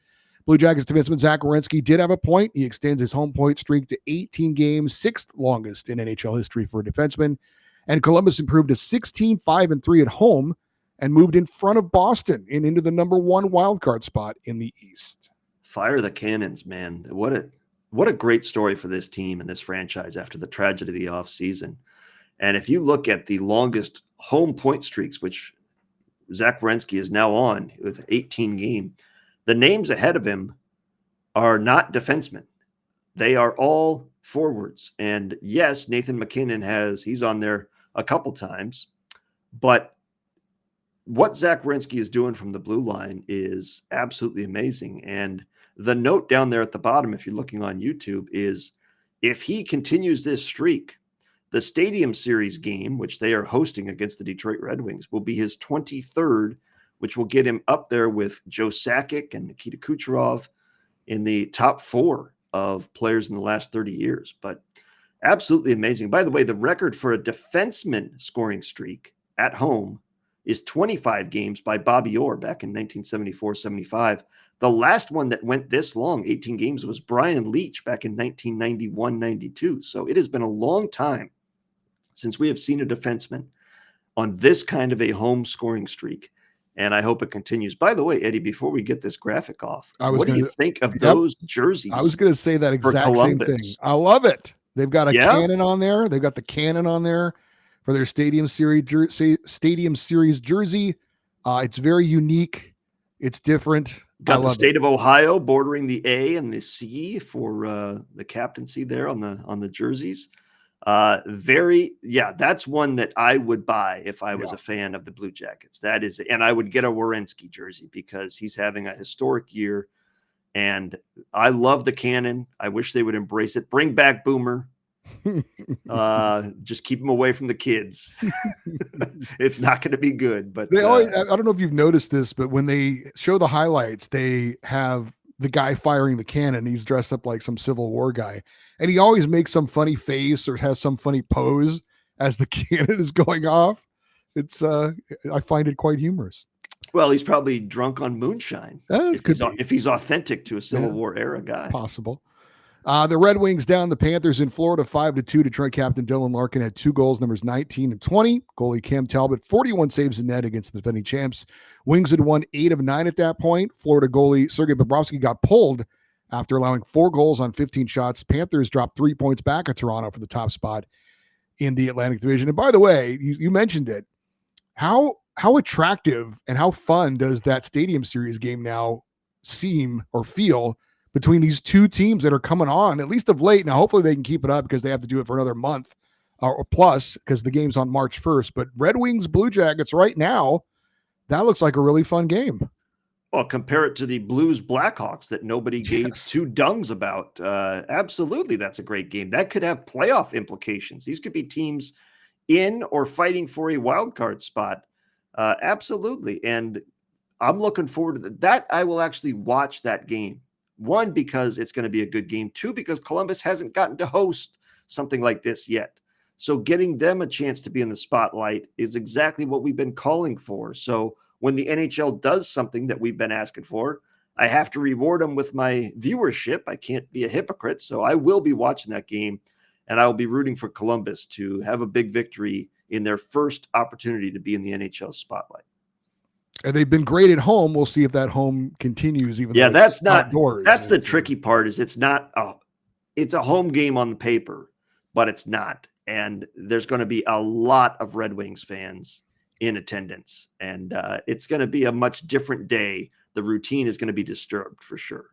Blue Jackets defenseman Zach Werenski did have a point. He extends his home point streak to 18 games, sixth longest in NHL history for a defenseman. And Columbus improved to 16-5-3 at home and moved in front of Boston and into the number 1 wildcard spot in the East. Fire the cannons, man. What a great story for this team and this franchise after the tragedy of the offseason. And if you look at the longest home point streaks, which Zach Werenski is now on with 18 games, the names ahead of him are not defensemen. They are all forwards. And yes, Nathan McKinnon he's on there a couple times, but what Zach Werenski is doing from the blue line is absolutely amazing. And the note down there at the bottom, if you're looking on YouTube, is if he continues this streak, the Stadium Series game, which they are hosting against the Detroit Red Wings, will be his 23rd, which will get him up there with Joe Sakic and Nikita Kucherov in the top 4 of players in the last 30 years. But absolutely amazing. By the way, the record for a defenseman scoring streak at home is 25 games by Bobby Orr back in 1974-75. The last one that went this long, 18 games, was Brian Leach back in 1991-92. So it has been a long time since we have seen a defenseman on this kind of a home scoring streak. And I hope it continues. By the way, Eddie, before we get this graphic off, what do you think of those jerseys? I was going to say that exact same thing. I love it. They've got a cannon on there. They've got the cannon on there for their Stadium Series jersey. It's very unique. It's different. Got the state of Ohio bordering the A and the C for the captaincy there on the jerseys. That's one that I would buy if I was a fan of the Blue Jackets. That is, and I would get a Werenski jersey because he's having a historic year. And I love the cannon. I wish they would embrace it. Bring back Boomer. Just keep him away from the kids. It's not going to be good. But they always, I don't know if you've noticed this, but when they show the highlights, they have the guy firing the cannon. He's dressed up like some Civil War guy, and he always makes some funny face or has some funny pose as the cannon is going off. It's I find it quite humorous. Well, he's probably drunk on moonshine. If he's authentic to a Civil War era guy. Possible. The Red Wings down the Panthers in Florida 5-2. Detroit captain Dylan Larkin had 2 goals, numbers 19 and 20. Goalie Cam Talbot, 41 saves in net against the defending champs. Wings had won 8 of 9 at that point. Florida goalie Sergei Bobrovsky got pulled after allowing 4 goals on 15 shots. Panthers dropped 3 points back at Toronto for the top spot in the Atlantic Division. And by the way, you mentioned it. How attractive and how fun does that Stadium Series game now seem or feel between these two teams that are coming on, at least of late? Now, hopefully they can keep it up because they have to do it for another month or plus because the game's on March 1st. But Red Wings, Blue Jackets right now, that looks like a really fun game. Well, compare it to the Blues Blackhawks that nobody gave 2 dungs about. Absolutely, that's a great game. That could have playoff implications. These could be teams in or fighting for a wild card spot. Absolutely. And I'm looking forward to that. I will actually watch that game. 1, because it's going to be a good game. 2, because Columbus hasn't gotten to host something like this yet. So getting them a chance to be in the spotlight is exactly what we've been calling for. So when the NHL does something that we've been asking for, I have to reward them with my viewership. I can't be a hypocrite. So I will be watching that game, and I will be rooting for Columbus to have a big victory in their first opportunity to be in the NHL spotlight. And they've been great at home. We'll see if that home continues. Even though that's not outdoors. That's the tricky part. Is it's not. It's a home game on the paper, but it's not. And there's going to be a lot of Red Wings fans in attendance, and it's going to be a much different day. The routine is going to be disturbed for sure.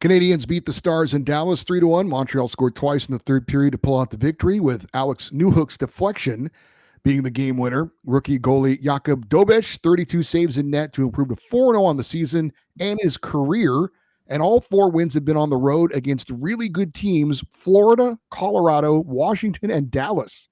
Canadians beat the Stars in Dallas 3-1. Montreal scored twice in the third period to pull out the victory, with Alex Newhook's deflection being the game winner. Rookie goalie Jakub Dobeš, 32 saves in net to improve to 4-0 on the season and his career. And all 4 wins have been on the road against really good teams: Florida, Colorado, Washington, and Dallas.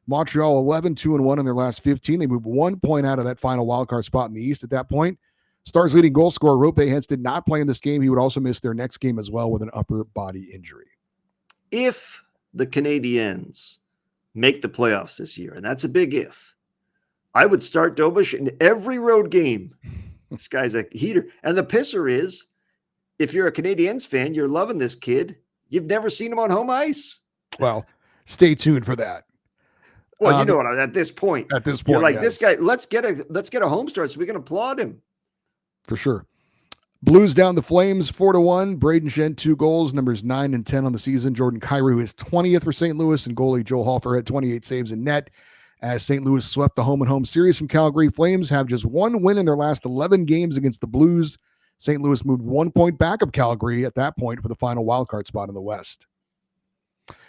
Montreal 11-2-1 in their last 15. They moved 1 point out of that final wildcard spot in the East at that point. Stars leading goal scorer Rope Hentz did not play in this game. He would also miss their next game as well with an upper body injury. If the Canadiens make the playoffs this year, and that's a big if, I would start Dobeš in every road game. This guy's a heater. And the pisser is, if you're a Canadiens fan, you're loving this kid. You've never seen him on home ice. Well, stay tuned for that. Well, you know what? At this point, you're like, yes, this guy. Let's get a home start so we can applaud him. For sure. Blues down the Flames 4-1. Braden Shen 2 goals, numbers 9 and 10 on the season. Jordan Kyrou is 20th for St. Louis, and goalie Joel Hofer had 28 saves in net as St. Louis swept the home-and-home series from Calgary. Flames have just 1 win in their last 11 games against the Blues. St. Louis moved 1 point back of Calgary at that point for the final wildcard spot in the West.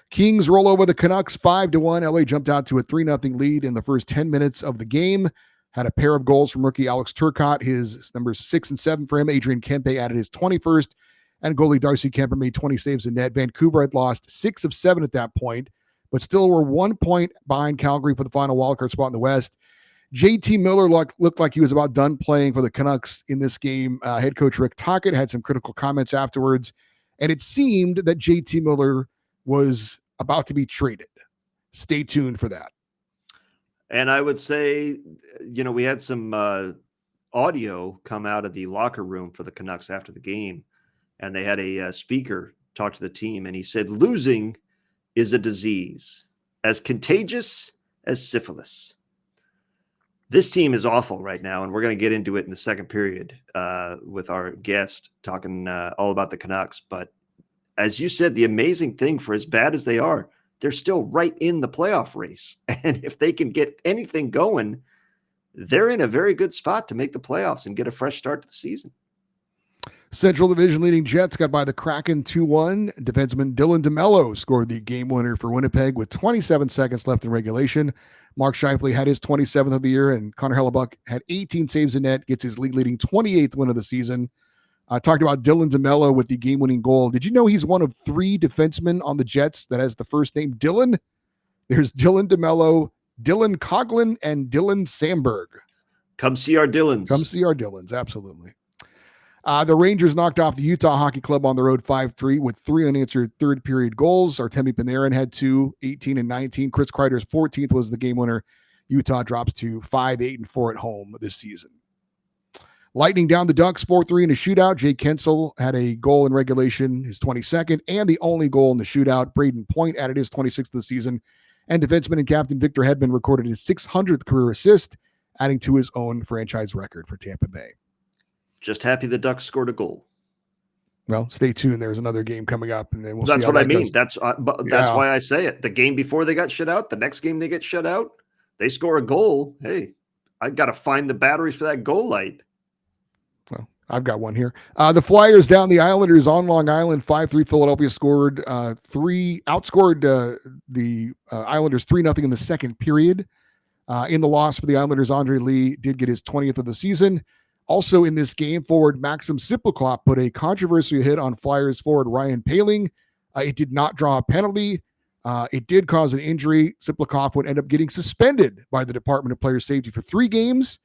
Kings roll over the Canucks 5-1. LA jumped out to a 3-0 lead in the first 10 minutes of the game. Had a pair of goals from rookie Alex Turcotte, his numbers 6 and 7 for him. Adrian Kempe added his 21st, and goalie Darcy Kemper made 20 saves in net. Vancouver had lost 6 of 7 at that point, but still were 1 point behind Calgary for the final wildcard spot in the West. JT Miller looked like he was about done playing for the Canucks in this game. Head coach Rick Tocchet had some critical comments afterwards, and it seemed that JT Miller was about to be traded. Stay tuned for that. And I would say, we had some audio come out of the locker room for the Canucks after the game, and they had a speaker talk to the team, and he said, losing is a disease as contagious as syphilis. This team is awful right now, and we're going to get into it in the second period with our guest talking all about the Canucks. But as you said, the amazing thing, for as bad as they are, they're still right in the playoff race. And if they can get anything going, they're in a very good spot to make the playoffs and get a fresh start to the season. Central Division leading Jets got by the Kraken 2-1. Defenseman Dylan DeMello scored the game winner for Winnipeg with 27 seconds left in regulation. Mark Scheifele had his 27th of the year, and Connor Hellebuck had 18 saves in net, gets his league-leading 28th win of the season. I talked about Dylan DeMello with the game-winning goal. Did you know he's one of 3 defensemen on the Jets that has the first name Dylan? There's Dylan DeMello, Dylan Coughlin, and Dylan Samberg. Come see our Dylans. Come see our Dylans, absolutely. The Rangers knocked off the Utah Hockey Club on the road 5-3 with 3 unanswered third-period goals. Artemi Panarin had 2, 18 and 19. Chris Kreider's 14th was the game winner. Utah drops to 5-8-4 at home this season. Lightning down the Ducks 4-3 in a shootout. Jake Kensel had a goal in regulation, his 22nd, and the only goal in the shootout. Braden Point added his 26th of the season. And defenseman and captain Victor Hedman recorded his 600th career assist, adding to his own franchise record for Tampa Bay. Just happy the Ducks scored a goal. Well, stay tuned. There's another game coming up, and then we'll That's see how what I that mean. goes. That's why I say it. The game before they got shut out, the next game they get shut out, they score a goal. Hey, I got to find the batteries for that goal light. Well, I've got one here. The Flyers down the Islanders on Long Island, 5-3. Philadelphia outscored the Islanders 3-0 in the second period. In the loss for the Islanders, Andre Lee did get his 20th of the season. Also in this game, forward Maxim Siplakov put a controversial hit on Flyers forward Ryan Poehling. It did not draw a penalty. It did cause an injury. Siplakov would end up getting suspended by the Department of Player Safety for 3 games.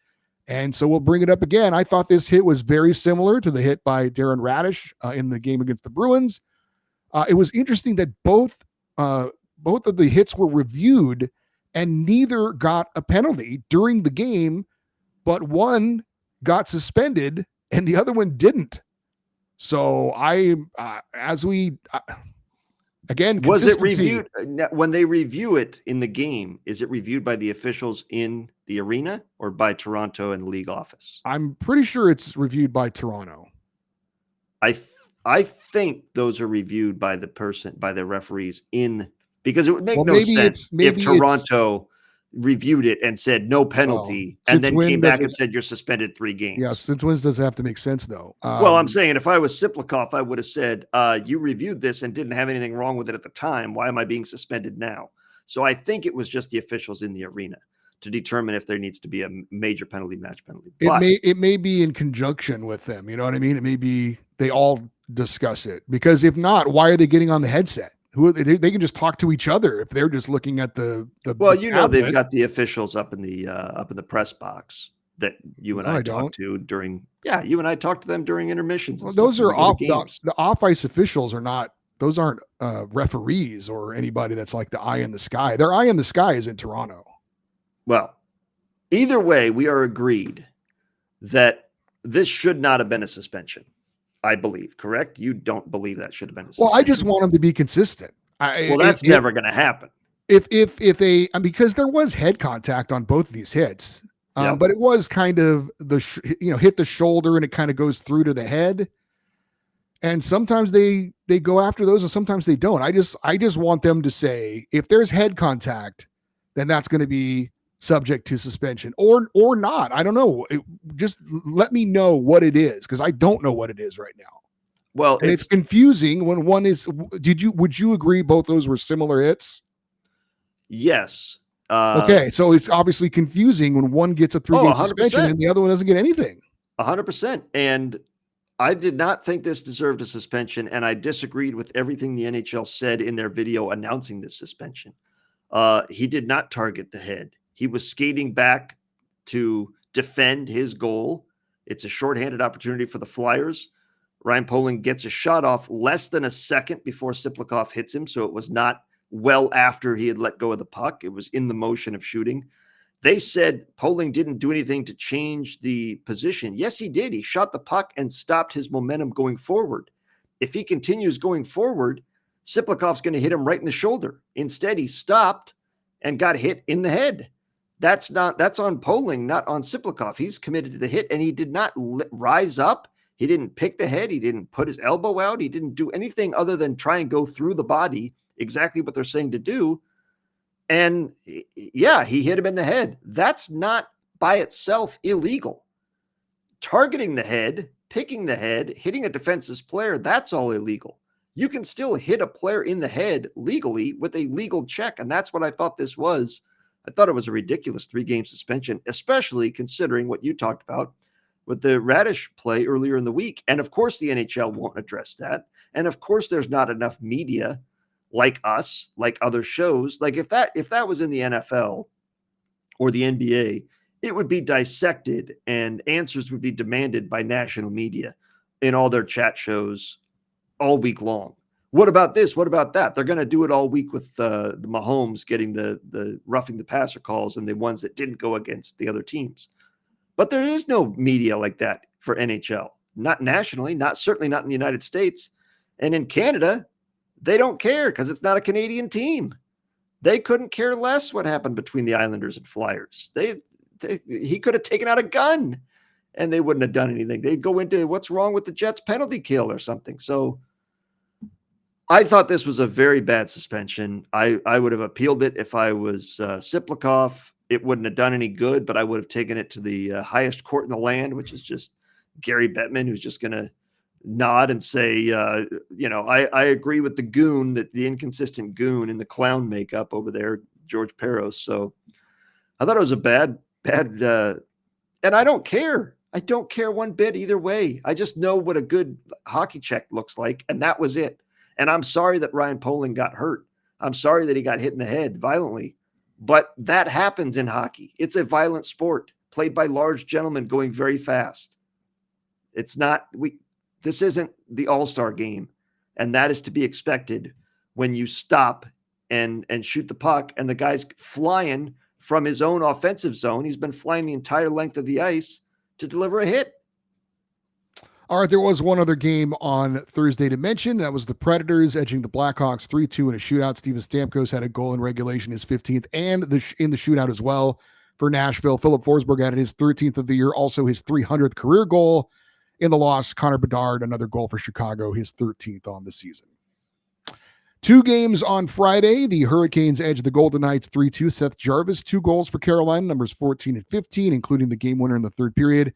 And so we'll bring it up again. I thought this hit was very similar to the hit by Darren Radish in the game against the Bruins. It was interesting that both of the hits were reviewed and neither got a penalty during the game, but one got suspended and the other one didn't. So again, was it reviewed when they review it in the game? Is it reviewed by the officials in the arena or by Toronto and the league office? I'm pretty sure it's reviewed by Toronto. I think those are reviewed by the referees because it would make no sense if Toronto reviewed it and said no penalty, and then came back and said you're suspended 3 games. Yeah, since when does that have to make sense, though? Well, I'm saying if I was Siplikov, I would have said, you reviewed this and didn't have anything wrong with it at the time. Why am I being suspended now? So I think it was just the officials in the arena to determine if there needs to be a major penalty, match penalty. But it may be in conjunction with them. You know what I mean? It may be they all discuss it, because if not, why are they getting on the headset? They can just talk to each other if they're just looking at the well, the you know, they've got the officials up in the press box that you and I talked to during. Yeah, you and I talked to them during intermissions. Well, those are off the off ice officials are not. Those aren't referees or anybody that's like the eye in the sky. Their eye in the sky is in Toronto. Well, either way, we are agreed that this should not have been a suspension. I believe, correct? You don't believe that should have been a suspension. Well, I just want them to be consistent. Well, that's never going to happen. If they, because there was head contact on both of these hits, but it was kind of hit the shoulder and it kind of goes through to the head. And sometimes they go after those and sometimes they don't. I just want them to say, if there's head contact, then that's going to be subject to suspension or not. I don't know. Just let me know what it is, because I don't know what it is right now. Well, and it's confusing when one is. Would you agree both those were similar hits? Yes. Okay, so it's obviously confusing when one gets a 3-game suspension and the other one doesn't get anything. 100%. And I did not think this deserved a suspension, and I disagreed with everything the NHL said in their video announcing this suspension. He did not target the head. He was skating back to defend his goal. It's a shorthanded opportunity for the Flyers. Ryan Poehling gets a shot off less than a second before Siplikov hits him, so it was not well after he had let go of the puck. It was in the motion of shooting. They said Poehling didn't do anything to change the position. Yes, he did. He shot the puck and stopped his momentum going forward. If he continues going forward, Siplikov's going to hit him right in the shoulder. Instead, he stopped and got hit in the head. That's on Poehling, not on Siplikov. He's committed to the hit, and he did not rise up. He didn't pick the head. He didn't put his elbow out. He didn't do anything other than try and go through the body, exactly what they're saying to do. And yeah, he hit him in the head. That's not by itself illegal. Targeting the head, picking the head, hitting a defensive player, that's all illegal. You can still hit a player in the head legally with a legal check, and that's what I thought this was. I thought it was a ridiculous 3-game suspension, especially considering what you talked about with the Radish play earlier in the week. And of course, the NHL won't address that. And of course, there's not enough media like us, like other shows. Like if that was in the NFL or the NBA, it would be dissected and answers would be demanded by national media in all their chat shows all week long. What about this? What about that? They're going to do it all week with the Mahomes getting the roughing the passer calls and the ones that didn't go against the other teams. But there is no media like that for NHL, not nationally, certainly not in the United States. And in Canada, they don't care because it's not a Canadian team. They couldn't care less what happened between the Islanders and Flyers. He could have taken out a gun and they wouldn't have done anything. They'd go into what's wrong with the Jets penalty kill or something. So I thought this was a very bad suspension. I would have appealed it if I was Siplikov. It wouldn't have done any good, but I would have taken it to the highest court in the land, which is just Gary Bettman, who's just going to nod and say, I agree with the goon, the inconsistent goon in the clown makeup over there, George Peros. So I thought it was a bad, and I don't care. I don't care one bit either way. I just know what a good hockey check looks like, and that was it. And I'm sorry that Ryan Poehling got hurt. I'm sorry that he got hit in the head violently, but that happens in hockey. It's a violent sport played by large gentlemen going very fast. This isn't the All-Star game, and that is to be expected when you stop and shoot the puck and the guy's flying from his own offensive zone. He's been flying the entire length of the ice to deliver a hit. All right, there was one other game on Thursday to mention. That was the Predators edging the Blackhawks 3-2 in a shootout. Steven Stamkos had a goal in regulation, his 15th, and in the shootout as well for Nashville. Philip Forsberg added his 13th of the year, also his 300th career goal. In the loss, Connor McDavid, another goal for Chicago, his 13th on the season. 2 games on Friday. The Hurricanes edged the Golden Knights 3-2. Seth Jarvis, 2 goals for Carolina, numbers 14 and 15, including the game winner in the third period.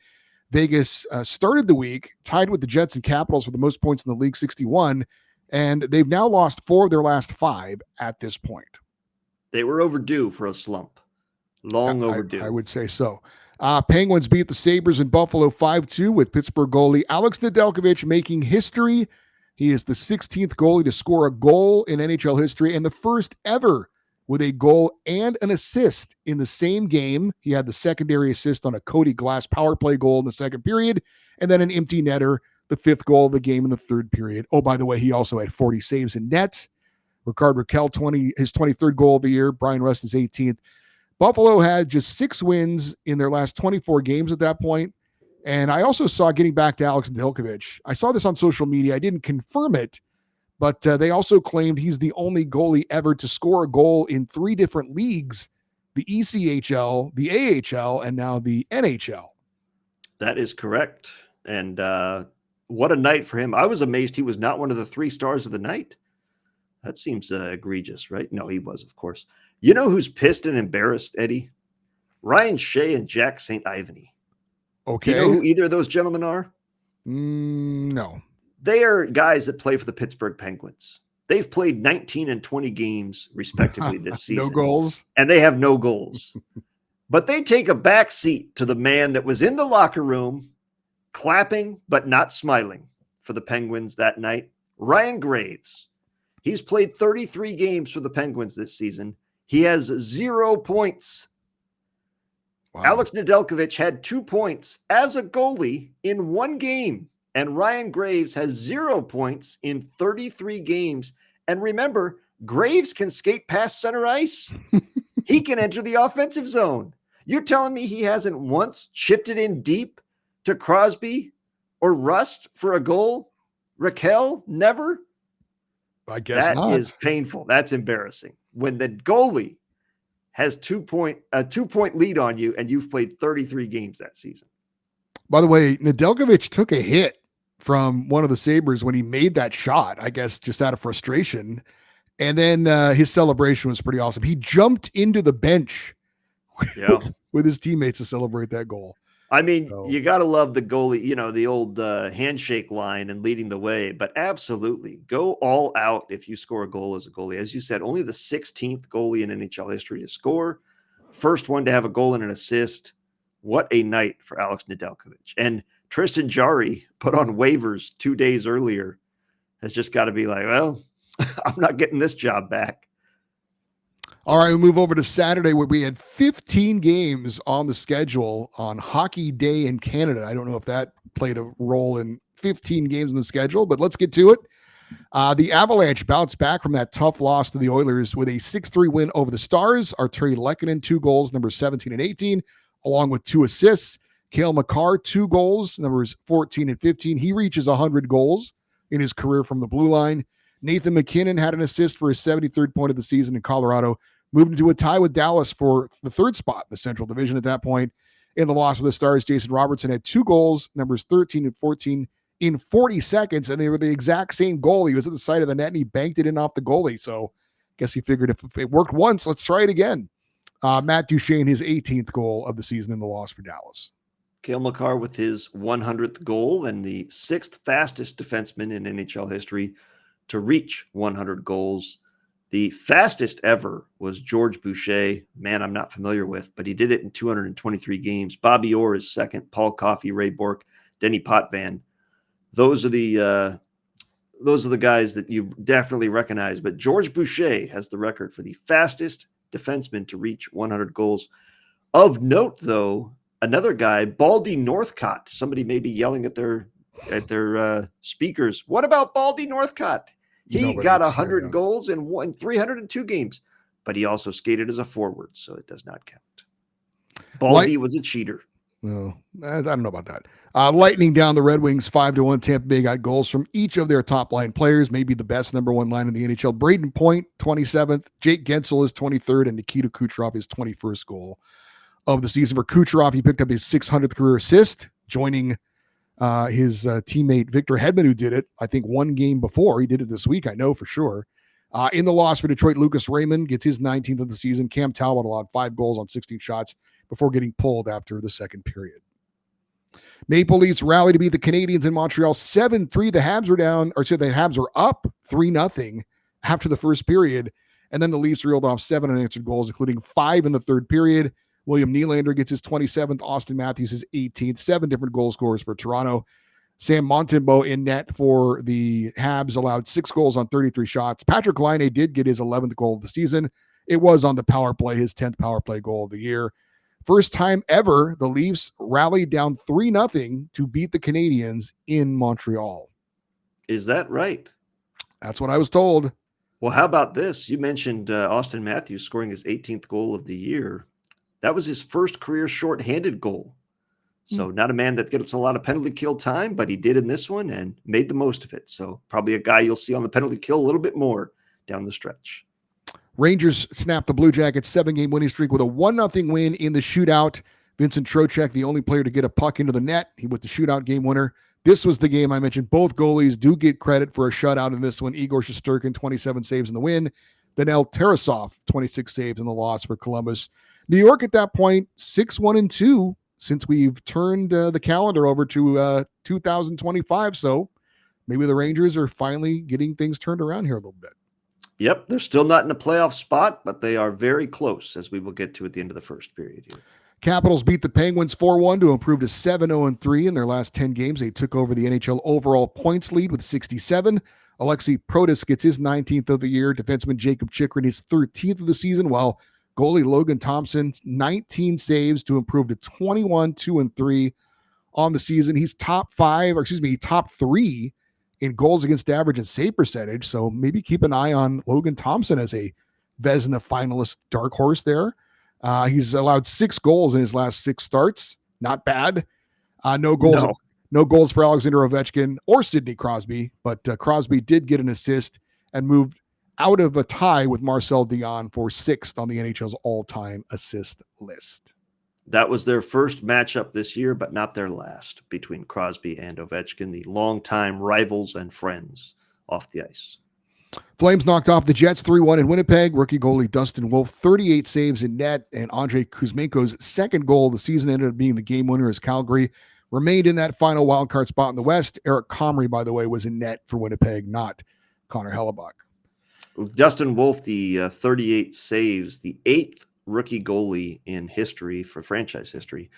Vegas started the week tied with the Jets and Capitals for the most points in the league, 61, and they've now lost 4 of their last 5 at this point. They were overdue for a slump. Long overdue. I would say so. Penguins beat the Sabres in Buffalo 5-2 with Pittsburgh goalie Alex Nedeljkovic making history. He is the 16th goalie to score a goal in NHL history and the first ever with a goal and an assist in the same game. He had the secondary assist on a Cody Glass power play goal in the second period, and then an empty netter, the 5th goal of the game in the third period. Oh, by the way, he also had 40 saves in net. Rickard Rakell, his 23rd goal of the year. Brian Rust, his 18th. Buffalo had just 6 wins in their last 24 games at that point. And I also saw, getting back to Alex Nedeljkovic, I saw this on social media. I didn't confirm it, but they also claimed he's the only goalie ever to score a goal in 3 different leagues, the ECHL, the AHL, and now the NHL. That is correct. And what a night for him. I was amazed he was not one of the 3 stars of the night. That seems egregious, right? No, he was, of course. You know who's pissed and embarrassed, Eddie? Ryan Shea and Jack St. Ivany. Okay. Do you know who either of those gentlemen are? No. They are guys that play for the Pittsburgh Penguins. They've played 19 and 20 games, respectively, this season. No goals. And they have no goals. But they take a back seat to the man that was in the locker room, clapping but not smiling for the Penguins that night, Ryan Graves. He's played 33 games for the Penguins this season. He has 0 points. Wow. Alex Nedeljkovic had 2 points as a goalie in 1 game, and Ryan Graves has 0 points in 33 games. And remember, Graves can skate past center ice. He can enter the offensive zone. You're telling me he hasn't once chipped it in deep to Crosby or Rust for a goal? Raquel, never? I guess not. That is painful. That's embarrassing. When the goalie has a 2-point lead on you and you've played 33 games that season. By the way, Nedeljkovic took a hit from one of the Sabres when he made that shot, I guess just out of frustration. And then his celebration was pretty awesome. He jumped into the bench with his teammates to celebrate that goal. I mean, you got to love the goalie, the old handshake line and leading the way, but absolutely go all out if you score a goal as a goalie. As you said, only the 16th goalie in NHL history to score, first one to have a goal and an assist. What a night for Alex Nedeljkovic. And Tristan Jarry, put on waivers 2 days earlier, has just got to be like, well, I'm not getting this job back. All right, we move over to Saturday where we had 15 games on the schedule on Hockey Day in Canada. I don't know if that played a role in 15 games in the schedule, but let's get to it. The Avalanche bounced back from that tough loss to the Oilers with a 6-3 win over the Stars. Arturi Lehkonen, 2 goals, numbers 17 and 18, along with 2 assists. Cale Makar, 2 goals, numbers 14 and 15. He reaches 100 goals in his career from the blue line. Nathan McKinnon had an assist for his 73rd point of the season in Colorado. Moved into a tie with Dallas for the 3rd spot in the Central Division at that point. In the loss of the Stars, Jason Robertson had 2 goals, numbers 13 and 14, in 40 seconds, and they were the exact same goal. He was at the side of the net, and he banked it in off the goalie. So I guess he figured if it worked once, let's try it again. Matt Duchene, his 18th goal of the season in the loss for Dallas. Cale Makar with his 100th goal and the 6th fastest defenseman in NHL history to reach 100 goals. The fastest ever was George Boucher, man I'm not familiar with, but he did it in 223 games. Bobby Orr is second, Paul Coffey, Ray Bourque, Denny Potvin. Those are the guys that you definitely recognize, but George Boucher has the record for the fastest defenseman to reach 100 goals. Of note, though, another guy, Baldy Northcott. Somebody may be yelling at their speakers. What about Baldy Northcott? He got 100 goals in 302 games, but he also skated as a forward, so it does not count. Baldy was a cheater. No, I don't know about that. Lightning down the Red Wings 5-1. Tampa Bay got goals from each of their top line players, maybe the best number 1 line in the NHL. Braden Point, 27th. Jake Gensel is 23rd, and Nikita Kucherov his 21st goal of the season. For Kucherov, he picked up his 600th career assist, joining his teammate Victor Hedman, who did it, I think, 1 game before. He did it this week, I know for sure. In the loss for Detroit, Lucas Raymond gets his 19th of the season. Cam Talbot allowed 5 goals on 16 shots before getting pulled after the second period. Maple Leafs rally to beat the Canadiens in Montreal 7-3. The Habs are up 3-0 after the first period. And then the Leafs reeled off 7 unanswered goals, including 5 in the third period. William Nylander gets his 27th. Austin Matthews his 18th. 7 different goal scorers for Toronto. Sam Montembeault in net for the Habs allowed 6 goals on 33 shots. Patrick Laine did get his 11th goal of the season. It was on the power play, his 10th power play goal of the year. First time ever, the Leafs rallied down 3-0 to beat the Canadiens in Montreal. Is that right? That's what I was told. Well, how about this? You mentioned Austin Matthews scoring his 18th goal of the year. That was his first career shorthanded goal. So not a man that gets a lot of penalty kill time, but he did in this one and made the most of it. So probably a guy you'll see on the penalty kill a little bit more down the stretch. Rangers snapped the Blue Jackets 7-game winning streak with a 1-0 win in the shootout. Vincent Trocheck, the only player to get a puck into the net. He was the shootout game winner. This was the game I mentioned. Both goalies do get credit for a shutout in this one. Igor Shesterkin, 27 saves in the win. Danil Tarasov, 26 saves in the loss for Columbus. New York at that point, 6-1-2 since we've turned the calendar over to 2025. So maybe the Rangers are finally getting things turned around here a little bit. Yep, they're still not in a playoff spot, but they are very close, as we will get to at the end of the first period here. Capitals beat the Penguins 4-1 to improve to 7-0-3 in their last 10 games. They took over the NHL overall points lead with 67. Alexei Protas gets his 19th of the year. Defenseman Jacob Chychrun his 13th of the season, while goalie Logan Thompson 19 saves to improve to 21-2-3 on the season. He's top 3 in goals against average and save percentage. So maybe keep an eye on Logan Thompson as a Vezina finalist dark horse there. He's allowed 6 goals in his last 6 starts. Not bad. No goals for Alexander Ovechkin or Sidney Crosby, but Crosby did get an assist and moved out of a tie with Marcel Dion for 6th on the NHL's all-time assist list. That was their first matchup this year, but not their last, between Crosby and Ovechkin, the longtime rivals and friends off the ice. Flames knocked off the Jets 3-1 in Winnipeg. Rookie goalie Dustin Wolf, 38 saves in net, and Andrei Kuzmenko's second goal of the season ended up being the game winner as Calgary remained in that final wildcard spot in the West. Eric Comrie, by the way, was in net for Winnipeg, not Connor Hellebuck. Dustin Wolf, the 38 saves, the 8th rookie goalie in history, for franchise history,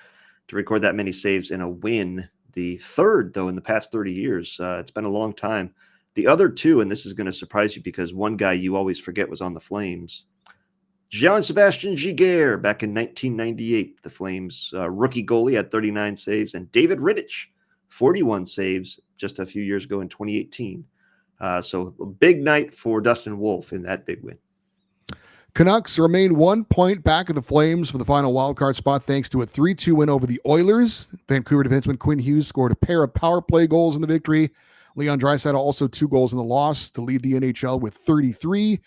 to record that many saves in a win. The 3rd, though, in the past 30 years. It's been a long time. The other 2, and this is going to surprise you because one guy you always forget was on the Flames, Jean-Sebastien Giguère back in 1998. The Flames rookie goalie had 39 saves, and David Rittich, 41 saves just a few years ago in 2018. So a big night for Dustin Wolf in that big win. Canucks remain 1 point back of the Flames for the final wildcard spot thanks to a 3-2 win over the Oilers. Vancouver defenseman Quinn Hughes scored a pair of power play goals in the victory. Leon Draisaitl also 2 goals in the loss to lead the NHL with 33.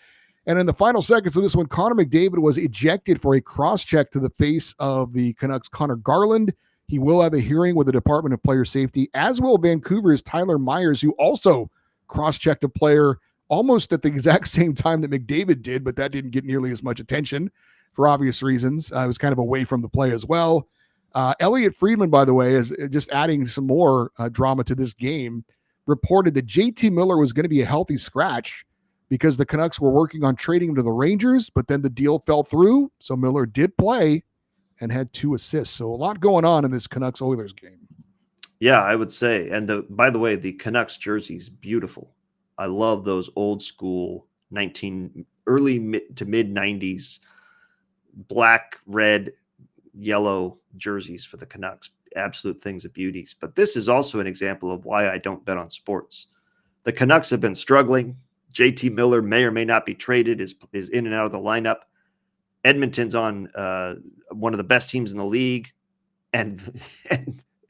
And in the final seconds of this one, Connor McDavid was ejected for a cross-check to the face of the Canucks' Connor Garland. He will have a hearing with the Department of Player Safety, as will Vancouver's Tyler Myers, who also cross-checked a player almost at the exact same time that McDavid did, but that didn't get nearly as much attention for obvious reasons. It was kind of away from the play as well. Elliot Friedman, by the way, is just adding some more drama to this game, reported that JT Miller was going to be a healthy scratch because the Canucks were working on trading him to the Rangers, but then the deal fell through. So Miller did play and had 2 assists. So a lot going on in this Canucks-Oilers game. Yeah, I would say. And by the way, the Canucks jersey is beautiful. I love those old school early to mid 90s black, red, yellow jerseys for the Canucks. Absolute things of beauties. But this is also an example of why I don't bet on sports. The Canucks have been struggling. JT Miller may or may not be traded, is in and out of the lineup. Edmonton's on one of the best teams in the league. And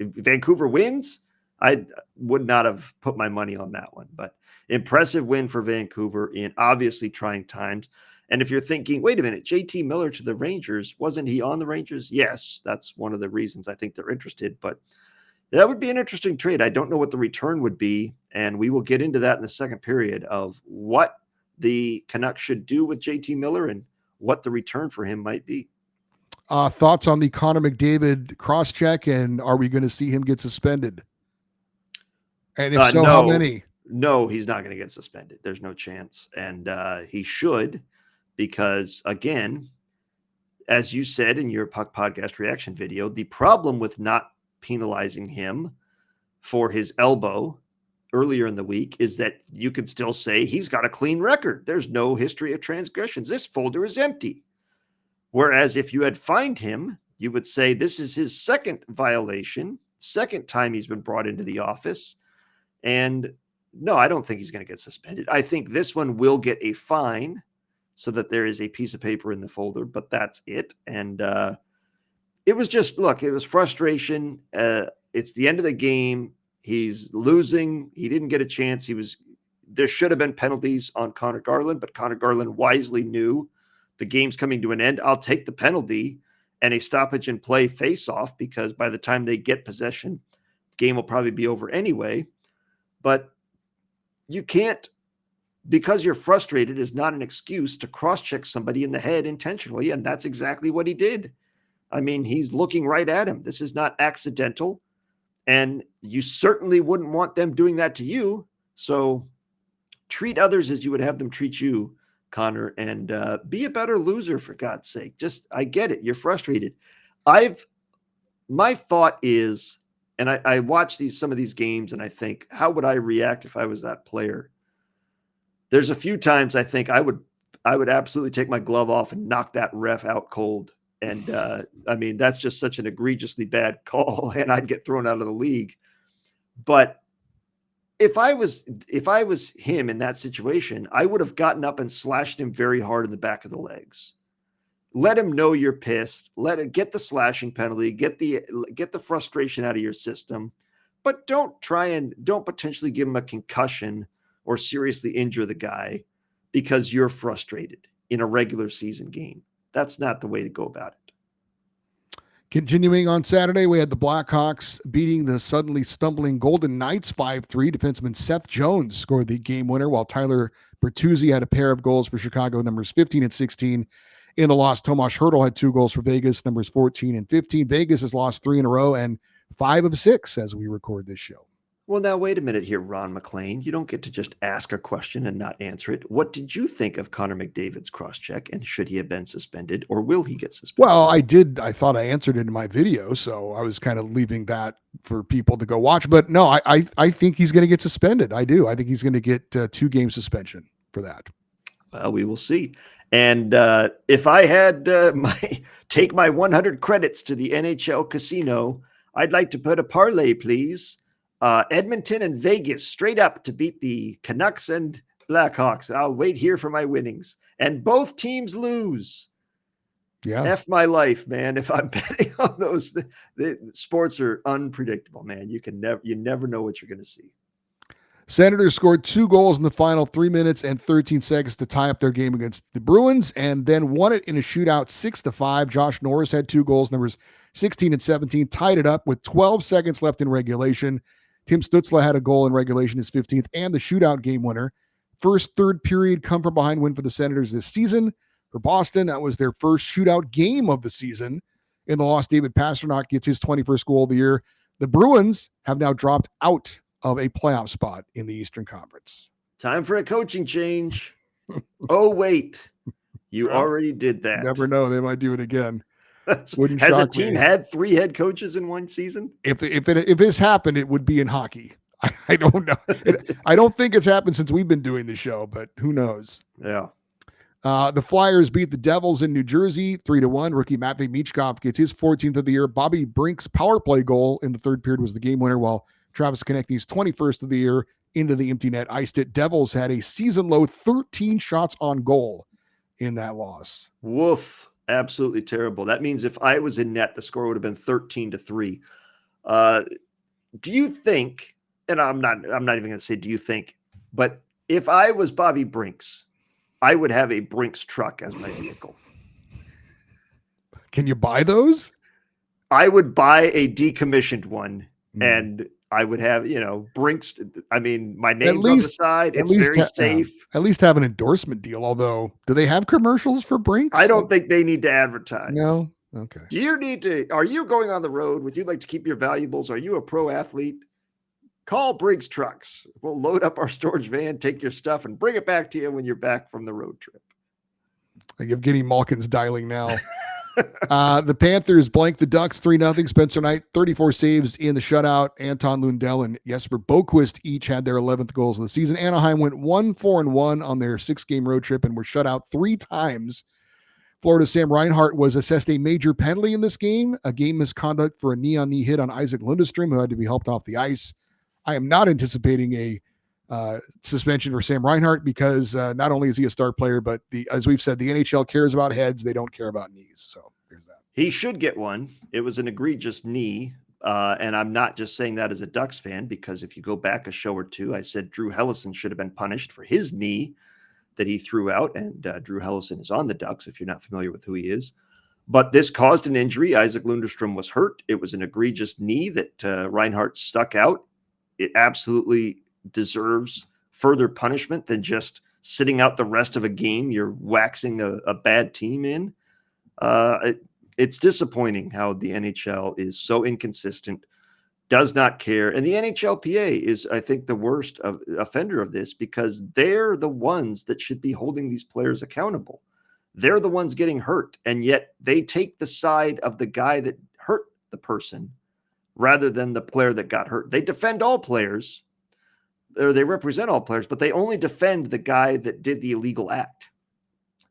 if Vancouver wins, I would not have put my money on that one. But impressive win for Vancouver in obviously trying times. And if you're thinking, wait a minute, JT Miller to the Rangers, wasn't he on the Rangers? Yes, that's one of the reasons I think they're interested. But that would be an interesting trade. I don't know what the return would be. And we will get into that in the second period of what the Canucks should do with JT Miller and what the return for him might be. Thoughts on the Connor McDavid cross-check, and are we going to see him get suspended? And if so, how many? No, he's not going to get suspended. There's no chance. And he should, because, again, as you said in your Puck Podcast reaction video, the problem with not penalizing him for his elbow earlier in the week is that you could still say he's got a clean record. There's no history of transgressions. This folder is empty. Whereas if you had fined him, you would say this is his second violation, second time he's been brought into the office. And no, I don't think he's going to get suspended. I think this one will get a fine so that there is a piece of paper in the folder, but that's it. And it was just, look, it was frustration. It's the end of the game. He's losing. He didn't get a chance. There should have been penalties on Connor Garland, but Connor Garland wisely knew the game's coming to an end. I'll take the penalty and a stoppage and play face-off, because by the time they get possession, the game will probably be over anyway. But you can't, because you're frustrated, is not an excuse to cross-check somebody in the head intentionally, and that's exactly what he did. I mean, he's looking right at him. This is not accidental, and you certainly wouldn't want them doing that to you. So treat others as you would have them treat you, Connor, and be a better loser, for God's sake. I get it. You're frustrated. My thought is, and I watch some of these games and I think, how would I react if I was that player? There's a few times I think I would absolutely take my glove off and knock that ref out cold. And I mean, that's just such an egregiously bad call, and I'd get thrown out of the league. But if I was him in that situation, I would have gotten up and slashed him very hard in the back of the legs. Let him know you're pissed. Get the slashing penalty. Get the frustration out of your system. But don't potentially give him a concussion or seriously injure the guy because you're frustrated in a regular season game. That's not the way to go about it. Continuing on Saturday, we had the Blackhawks beating the suddenly stumbling Golden Knights 5-3. Defenseman Seth Jones scored the game winner, while Tyler Bertuzzi had a pair of goals for Chicago, numbers 15 and 16. In the loss, Tomas Hertl had 2 goals for Vegas, numbers 14 and 15. Vegas has lost 3 in a row and 5 of 6 as we record this show. Well, now, wait a minute here, Ron McLean. You don't get to just ask a question and not answer it. What did you think of Connor McDavid's cross-check, and should he have been suspended, or will he get suspended? Well, I did. I thought I answered it in my video, so I was kind of leaving that for people to go watch. But no, I think he's going to get suspended. I do. I think he's going to get 2-game suspension for that. Well, we will see. And if I had take my 100 credits to the NHL casino, I'd like to put a parlay, please. Edmonton and Vegas straight up to beat the Canucks and Blackhawks. I'll wait here for my winnings. And both teams lose. Yeah. F my life, man. If I'm betting on those, the sports are unpredictable, man. You never know what you're going to see. Senators scored 2 goals in the final 3 minutes and 13 seconds to tie up their game against the Bruins, and then won it in a shootout 6-5. Josh Norris had 2 goals, numbers 16 and 17, tied it up with 12 seconds left in regulation. Tim Stützle had a goal in regulation, his 15th, and the shootout game winner. First third period come from behind win for the Senators this season. For Boston, that was their first shootout game of the season. In the loss, David Pastrnak gets his 21st goal of the year. The Bruins have now dropped out of a playoff spot in the Eastern Conference. Time for a coaching change. Oh, wait. You already did that. Never know. They might do it again. Has a team had 3 head coaches in one season? If this happened, it would be in hockey. I don't know. I don't think it's happened since we've been doing the show, but who knows? Yeah. The Flyers beat the Devils in New Jersey 3-1. Rookie Matvei Michkov gets his 14th of the year. Bobby Brink's power play goal in the third period was the game winner, while Travis Konecny's 21st of the year into the empty net iced it. Devils had a season-low 13 shots on goal in that loss. Woof. Absolutely terrible. That means if I was in net, the score would have been 13-3. Do you think, and I'm not even going to say do you think, but if I was Bobby Brinks, I would have a Brinks truck as my vehicle. Can you buy those? I would buy a decommissioned one, and I would have, Brinks. I mean, my At name's on the least, side. at It's least, very safe. at least have an endorsement deal. Although, do they have commercials for I Brinks? don't think they need to advertise. No. Okay. Are you going on the road? Would you like to keep your valuables? Are you a pro athlete? Call Briggs Trucks. We'll load up our storage van, take your stuff, and bring it back to you when you're back from the road trip. Like Evgeny Malkin's dialing now. The Panthers blanked the Ducks 3-0. Spencer Knight, 34 saves in the shutout. Anton Lundell and Jesper Boquist each had their 11th goals of the season. Anaheim went 1-4-1 on their 6-game road trip and were shut out 3 times. Florida's Sam Reinhart was assessed a major penalty in this game, a game misconduct for a knee-on-knee hit on Isaac Lundestrom, who had to be helped off the ice. I am not anticipating a suspension for Sam Reinhart because not only is he a star player, but as we've said, the NHL cares about heads. They don't care about knees. So there's that. He should get one. It was an egregious knee. And I'm not just saying that as a Ducks fan, because if you go back a show or two, I said Drew Hellison should have been punished for his knee that he threw out. And Drew Hellison is on the Ducks, if you're not familiar with who he is. But this caused an injury. Isaac Lundestrom was hurt. It was an egregious knee that Reinhart stuck out. It absolutely deserves further punishment than just sitting out the rest of a game you're waxing a bad team in. It's disappointing how the NHL is so inconsistent, does not care. And the NHLPA is, I think, the worst offender of this, because they're the ones that should be holding these players accountable. They're the ones getting hurt, and yet they take the side of the guy that hurt the person rather than the player that got hurt. They defend all players, or they represent all players, but they only defend the guy that did the illegal act.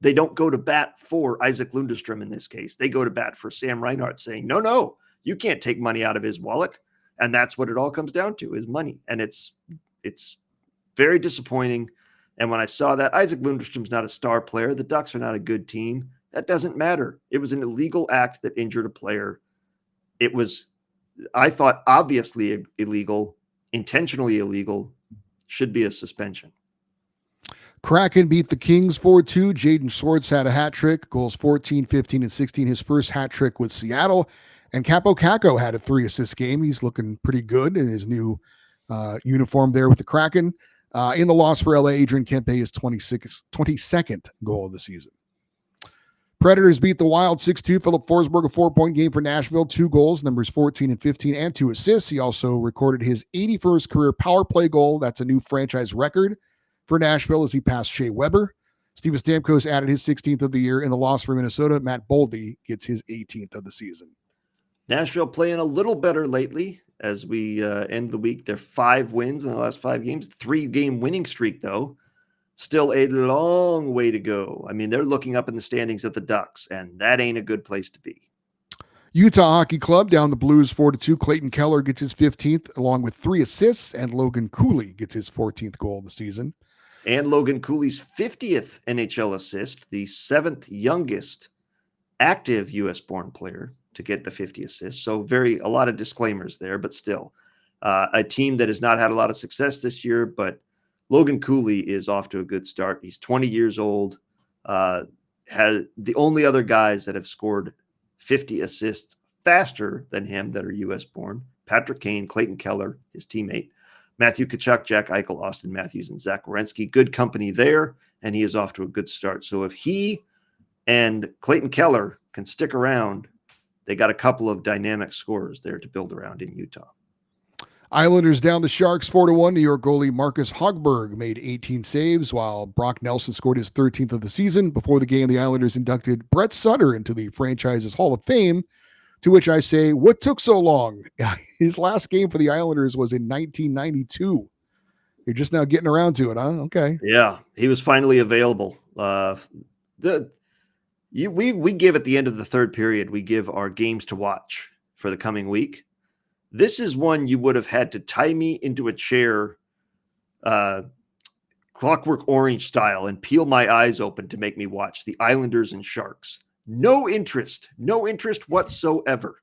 They don't go to bat for Isaac Lundestrom in this case. They go to bat for Sam Reinhart, saying, no, you can't take money out of his wallet. And that's what it all comes down to, is money. And it's very disappointing. And when I saw that, Isaac Lundestrom's not a star player. The Ducks are not a good team. That doesn't matter. It was an illegal act that injured a player. It was, I thought, obviously illegal, intentionally illegal, should be a suspension. Kraken beat the Kings 4-2. Jaden Schwartz had a hat trick, goals 14, 15, and 16. His first hat trick with Seattle. And Capo Caco had a 3-assist game. He's looking pretty good in his new uniform there with the Kraken. In the loss for LA, Adrian Kempe, his 22nd goal of the season. Predators beat the Wild 6-2. Philip Forsberg, a 4-point game for Nashville, 2 goals, numbers 14 and 15, and 2 assists. He also recorded his 81st career power play goal. That's a new franchise record for Nashville as he passed Shea Weber. Steven Stamkos added his 16th of the year in the loss for Minnesota. Matt Boldy gets his 18th of the season. Nashville playing a little better lately as we end the week. They're 5 wins in the last 5 games. 3-game winning streak, though. Still a long way to go. I mean, they're looking up in the standings at the Ducks, and that ain't a good place to be. Utah Hockey Club down the Blues 4-2. Clayton Keller gets his 15th along with 3 assists, and Logan Cooley gets his 14th goal of the season. And Logan Cooley's 50th NHL assist, the 7th youngest active U.S.-born player to get the 50 assists. So a lot of disclaimers there, but still a team that has not had a lot of success this year, but Logan Cooley is off to a good start. He's 20 years old, has the only other guys that have scored 50 assists faster than him that are U.S.-born: Patrick Kane, Clayton Keller, his teammate, Matthew Tkachuk, Jack Eichel, Austin Matthews, and Zach Werenski. Good company there, and he is off to a good start. So if he and Clayton Keller can stick around, they got a couple of dynamic scorers there to build around in Utah. Islanders down the Sharks 4-1. New York goalie Marcus Hogberg made 18 saves, while Brock Nelson scored his 13th of the season. Before the game, the Islanders inducted Brett Sutter into the franchise's Hall of Fame, to which I say, what took so long? His last game for the Islanders was in 1992. You're just now getting around to it, huh? Okay. Yeah, he was finally available. We give at the end of the third period, we give our games to watch for the coming week. This is one you would have had to tie me into a chair, Clockwork Orange style, and peel my eyes open to make me watch the Islanders and Sharks. No interest whatsoever.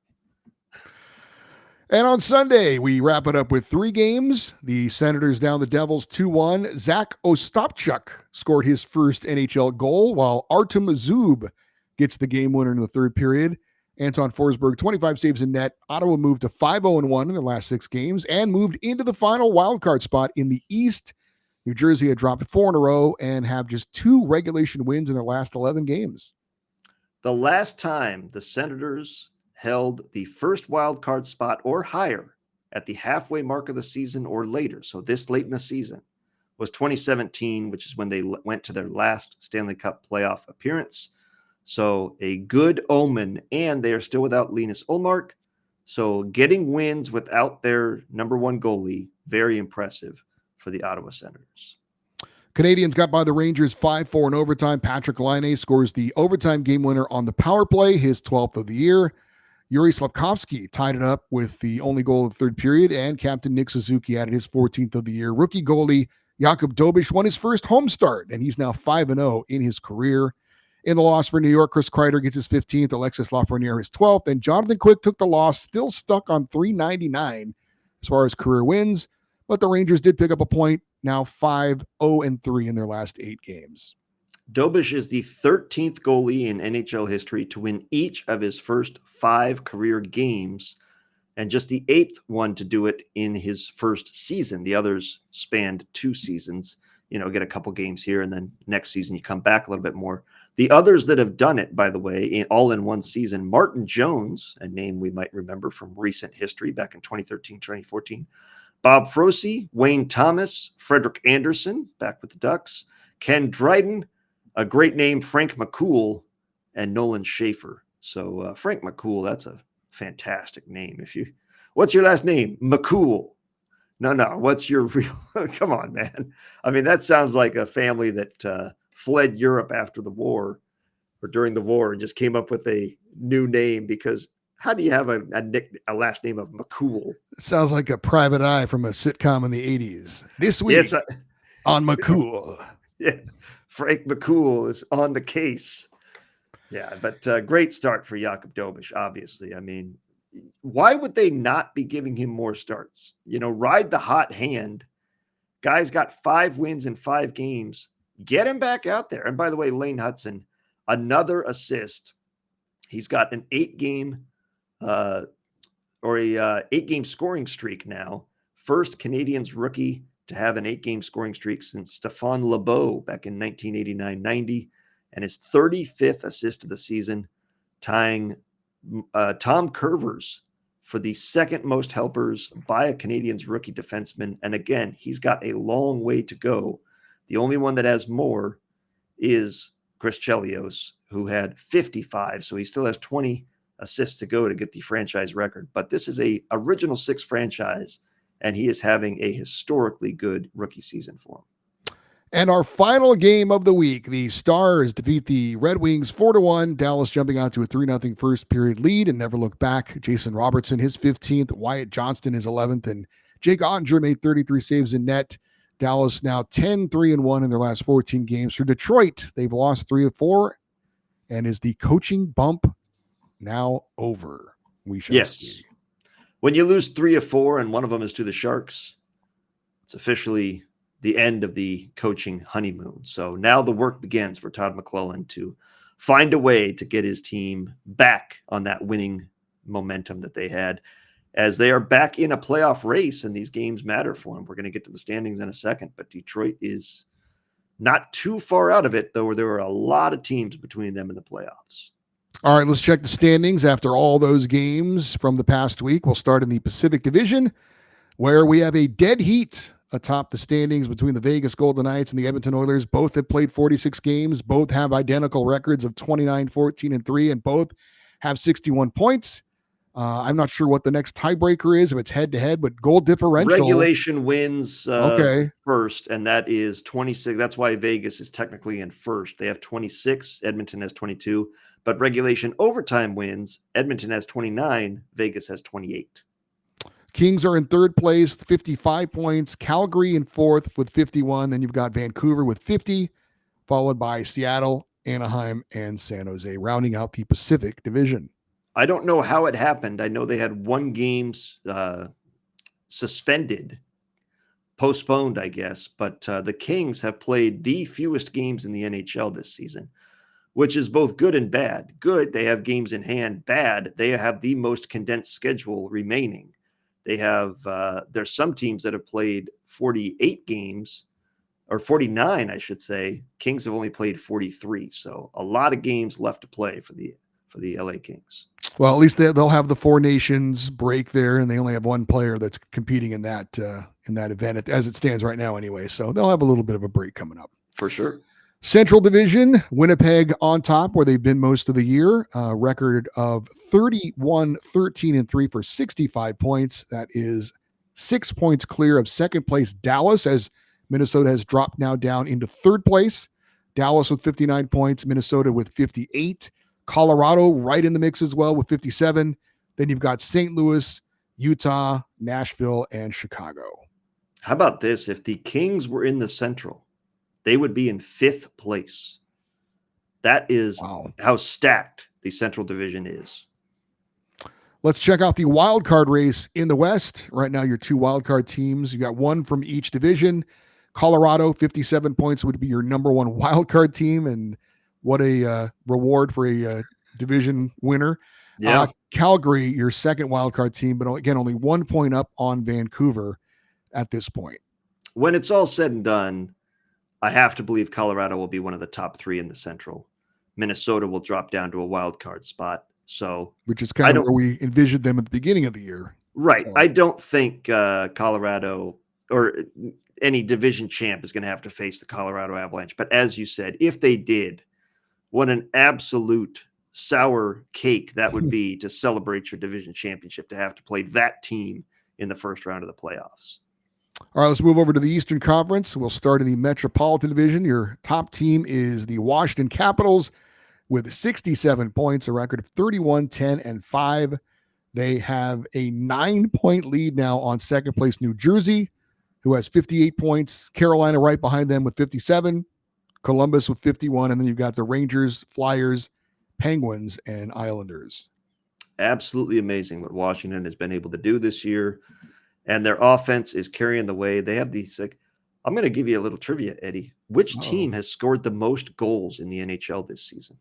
And on Sunday, we wrap it up with 3 games. The Senators down the Devils 2-1. Zach Ostapchuk scored his first NHL goal, while Artem Zub gets the game winner in the third period. Anton Forsberg, 25 saves in net. Ottawa moved to 5-0-1 in their last 6 games and moved into the final wildcard spot in the East. New Jersey had dropped 4 in a row and have just 2 regulation wins in their last 11 games. The last time the Senators held the first wildcard spot or higher at the halfway mark of the season or later, so this late in the season, was 2017, which is when they went to their last Stanley Cup playoff appearance. So a good omen, and they are still without Linus Ullmark. So getting wins without their number one goalie, very impressive for the Ottawa Senators. Canadians got by the Rangers 5-4 in overtime. Patrick Laine scores the overtime game winner on the power play, his 12th of the year. Yuri Slafkovsky tied it up with the only goal of the third period, and Captain Nick Suzuki added his 14th of the year. Rookie goalie Jakub Dobeš won his first home start, and he's now 5-0 in his career. In the loss for New York, Chris Kreider gets his 15th, Alexis Lafreniere his 12th, and Jonathan Quick took the loss, still stuck on .399 as far as career wins. But the Rangers did pick up a point, now 5-0-3 in their last 8 games. Dobeš is the 13th goalie in NHL history to win each of his first 5 career games, and just the 8th one to do it in his first season. The others spanned 2 seasons, get a couple games here, and then next season you come back a little bit more. The others that have done it, by the way, all in one season, Martin Jones, a name we might remember from recent history back in 2013, 2014, Bob Froese, Wayne Thomas, Frederick Anderson, back with the Ducks, Ken Dryden, a great name, Frank McCool, and Nolan Schaefer. So Frank McCool, that's a fantastic name. What's your last name? McCool. No. What's your real? Come on, man. I mean, that sounds like a family that fled Europe after the war or during the war and just came up with a new name, because how do you have a last name of McCool? It sounds like a private eye from a sitcom in the 80s. This week on McCool. Yeah, Frank McCool is on the case. Yeah, but great start for Jakub Dobeš, obviously. I mean, why would they not be giving him more starts? Ride the hot hand. Guy's got 5 wins in 5 games. Get him back out there. And by the way, Lane Hudson, another assist. He's got an 8-game scoring streak now. First Canadians rookie to have an 8-game scoring streak since Stéphane Lebeau back in 1989-90, and his 35th assist of the season, tying Tom Curvers for the second most helpers by a Canadians rookie defenseman. And again, he's got a long way to go. The only one that has more is Chris Chelios, who had 55. So he still has 20 assists to go to get the franchise record. But this is a original 6 franchise, and he is having a historically good rookie season for him. And our final game of the week, the Stars defeat the Red Wings 4-1. Dallas jumping out to a 3-0 first period lead and never look back. Jason Robertson, his 15th. Wyatt Johnston, his 11th. And Jake Ottinger made 33 saves in net. Dallas now 10-3-1 in their last 14 games. For Detroit, they've lost 3 of 4. And is the coaching bump now over? We shall see. When you lose 3 of 4 and one of them is to the Sharks, it's officially the end of the coaching honeymoon. So now the work begins for Todd McClellan to find a way to get his team back on that winning momentum that they had, as they are back in a playoff race, and these games matter for them. We're going to get to the standings in a second, but Detroit is not too far out of it, though there are a lot of teams between them and the playoffs. All right, let's check the standings after all those games from the past week. We'll start in the Pacific Division, where we have a dead heat atop the standings between the Vegas Golden Knights and the Edmonton Oilers. Both have played 46 games. Both have identical records of 29, 14, and 3, and both have 61 points. I'm not sure what the next tiebreaker is, if it's head-to-head, but goal differential. Regulation wins first, and that is 26. That's why Vegas is technically in first. They have 26. Edmonton has 22. But regulation overtime wins. Edmonton has 29. Vegas has 28. Kings are in third place, 55 points. Calgary in fourth with 51. Then you've got Vancouver with 50, followed by Seattle, Anaheim, and San Jose, rounding out the Pacific Division. I don't know how it happened. I know they had 1 game suspended, postponed, I guess. But the Kings have played the fewest games in the NHL this season. which is both good and bad. Good, they have games in hand. Bad, they have the most condensed schedule remaining. They have there's some teams that have played 48 games, or 49, I should say. Kings have only played 43, so a lot of games left to play for the LA Kings. Well, at least they'll have the Four Nations break there, and they only have one player that's competing in that event as it stands right now, anyway. So they'll have a little bit of a break coming up for sure. Central Division, Winnipeg on top, where they've been most of the year. Record of 31-13-3 for 65 points. That is 6 points clear of second place Dallas, as Minnesota has dropped now down into third place. Dallas with 59 points, Minnesota with 58. Colorado right in the mix as well with 57. Then you've got St. Louis, Utah, Nashville, and Chicago. How about this? If the Kings were in the Central, they would be in fifth place. That is how stacked the Central Division is. Let's check out the wild card race in the West. Right now, your two wild card teams. You got one from each division. Colorado, 57 points would be your number one wild card team, and what a reward for a division winner. Yeah. Calgary, your second wild card team, but again, only 1 point up on Vancouver at this point. When it's all said and done, I have to believe Colorado will be one of the top three in the Central. Minnesota will drop down to a wild card spot. So, which is kind of where we envisioned them at the beginning of the year. Right. So. I don't think Colorado or any division champ is going to have to face the Colorado Avalanche. But as you said, if they did, what an absolute sour cake that would be to celebrate your division championship, to have to play that team in the first round of the playoffs. All right, let's move over to the Eastern Conference. We'll start in the Metropolitan Division. Your top team is the Washington Capitals with 67 points, a record of 31-10-5. They have a 9-point lead now on second place New Jersey, who has 58 points. Carolina right behind them with 57. Columbus with 51. And then you've got the Rangers, Flyers, Penguins, and Islanders. Absolutely amazing what Washington has been able to do this year. And their offense is carrying the way. They have these, I'm going to give you a little trivia, Eddie. Which team has scored the most goals in the NHL this season?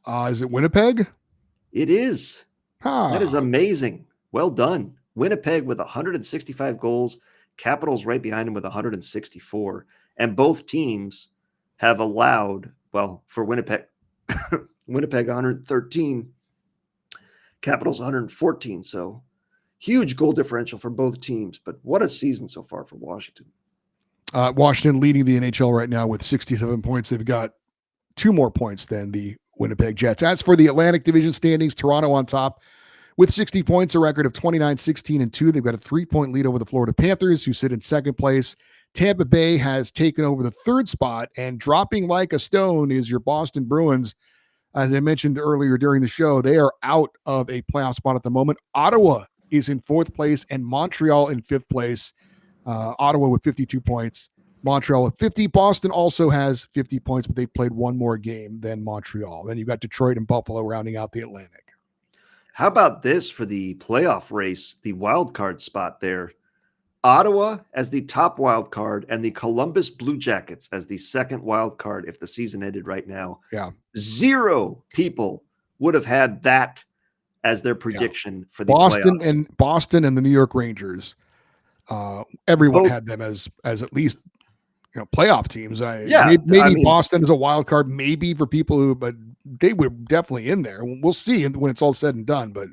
Is it Winnipeg? It is. That is amazing. Well done. Winnipeg with 165 goals. Capitals right behind them with 164. And both teams have allowed, well, for Winnipeg, Winnipeg 113, Capitals 114. So huge goal differential for both teams. But what a season so far for Washington. Washington leading the NHL right now with 67 points. They've got 2 more points than the Winnipeg Jets. As for the Atlantic Division standings, Toronto on top with 60 points, a record of 29-16-2. They've got a 3-point lead over the Florida Panthers, who sit in second place. Tampa Bay has taken over the third spot, and dropping like a stone is your Boston Bruins. As I mentioned earlier during the show, they are out of a playoff spot at the moment. Ottawa is in fourth place and Montreal in fifth place. Ottawa with 52 points. Montreal with 50. Boston also has 50 points, but they've played one more game than Montreal. Then you've got Detroit and Buffalo rounding out the Atlantic. How about this for the playoff race, the wild card spot there? Ottawa as the top wild card and the Columbus Blue Jackets as the second wild card if the season ended right now. Yeah. 0 people would have had that as their prediction for the Boston playoffs. Boston and the New York Rangers. Everyone had them as at least playoff teams. Maybe Boston is a wild card, maybe for people who, but they were definitely in there. We'll see when it's all said and done. But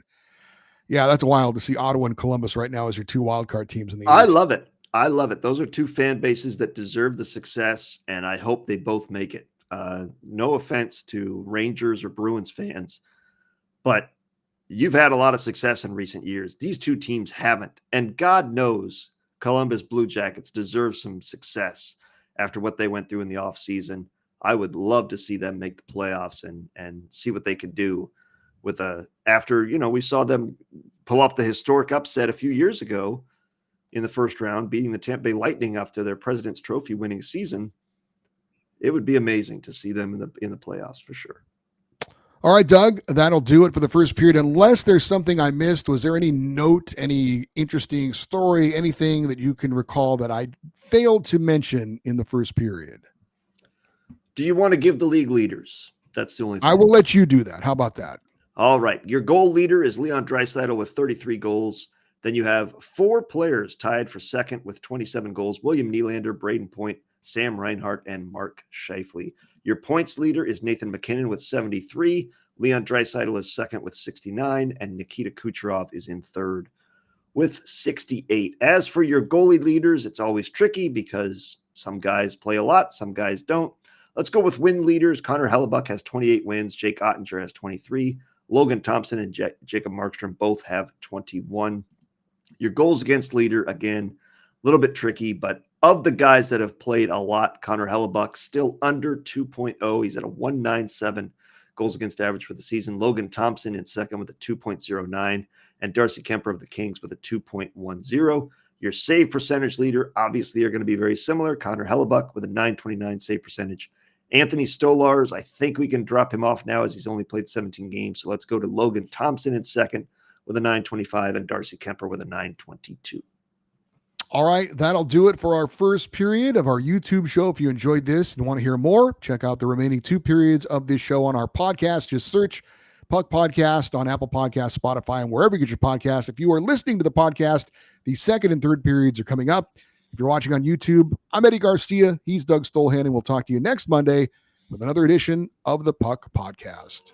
yeah, that's wild to see Ottawa and Columbus right now as your 2 wild card teams in the East. I love it. I love it. Those are 2 fan bases that deserve the success, and I hope they both make it. No offense to Rangers or Bruins fans, but you've had a lot of success in recent years. These 2 teams haven't, and God knows Columbus Blue Jackets deserve some success after what they went through in the offseason. I would love to see them make the playoffs and see what they could do with after we saw them pull off the historic upset a few years ago in the first round, beating the Tampa Bay Lightning after their President's Trophy winning season. It would be amazing to see them in the playoffs for sure. All right, Doug, that'll do it for the first period. Unless there's something I missed, was there any note, any interesting story, anything that you can recall that I failed to mention in the first period? Do you want to give the league leaders That's the only I thing. will let you do that. How about that? All right. Your goal leader is Leon Draisaitl with 33 goals. Then you have 4 players tied for second with 27 goals: William Nylander, Braden Point, Sam Reinhart, and Mark Scheifele. Your points leader is Nathan MacKinnon with 73. Leon Draisaitl is second with 69, and Nikita Kucherov is in third with 68. As for your goalie leaders, it's always tricky because some guys play a lot, some guys don't. Let's go with win leaders. Connor Hellebuck has 28 wins. Jake Ottinger has 23. Logan Thompson and Jacob Markstrom both have 21. Your goals against leader, again, a little bit tricky, but of the guys that have played a lot, Connor Hellebuck still under 2.0. He's at a 197 goals against average for the season. Logan Thompson in second with a 2.09, and Darcy Kemper of the Kings with a 2.10. Your save percentage leader, obviously, are going to be very similar. Connor Hellebuck with a 929 save percentage. Anthony Stolarz, I think we can drop him off now as he's only played 17 games. So let's go to Logan Thompson in second with a 925 and Darcy Kemper with a 922. All right, that'll do it for our first period of our YouTube show. If you enjoyed this and want to hear more, check out the remaining 2 periods of this show on our podcast. Just search Puck Podcast on Apple Podcasts, Spotify, and wherever you get your podcasts. If you are listening to the podcast, the second and third periods are coming up. If you're watching on YouTube, I'm Eddie Garcia. He's Doug Stolhand, and we'll talk to you next Monday with another edition of the Puck Podcast.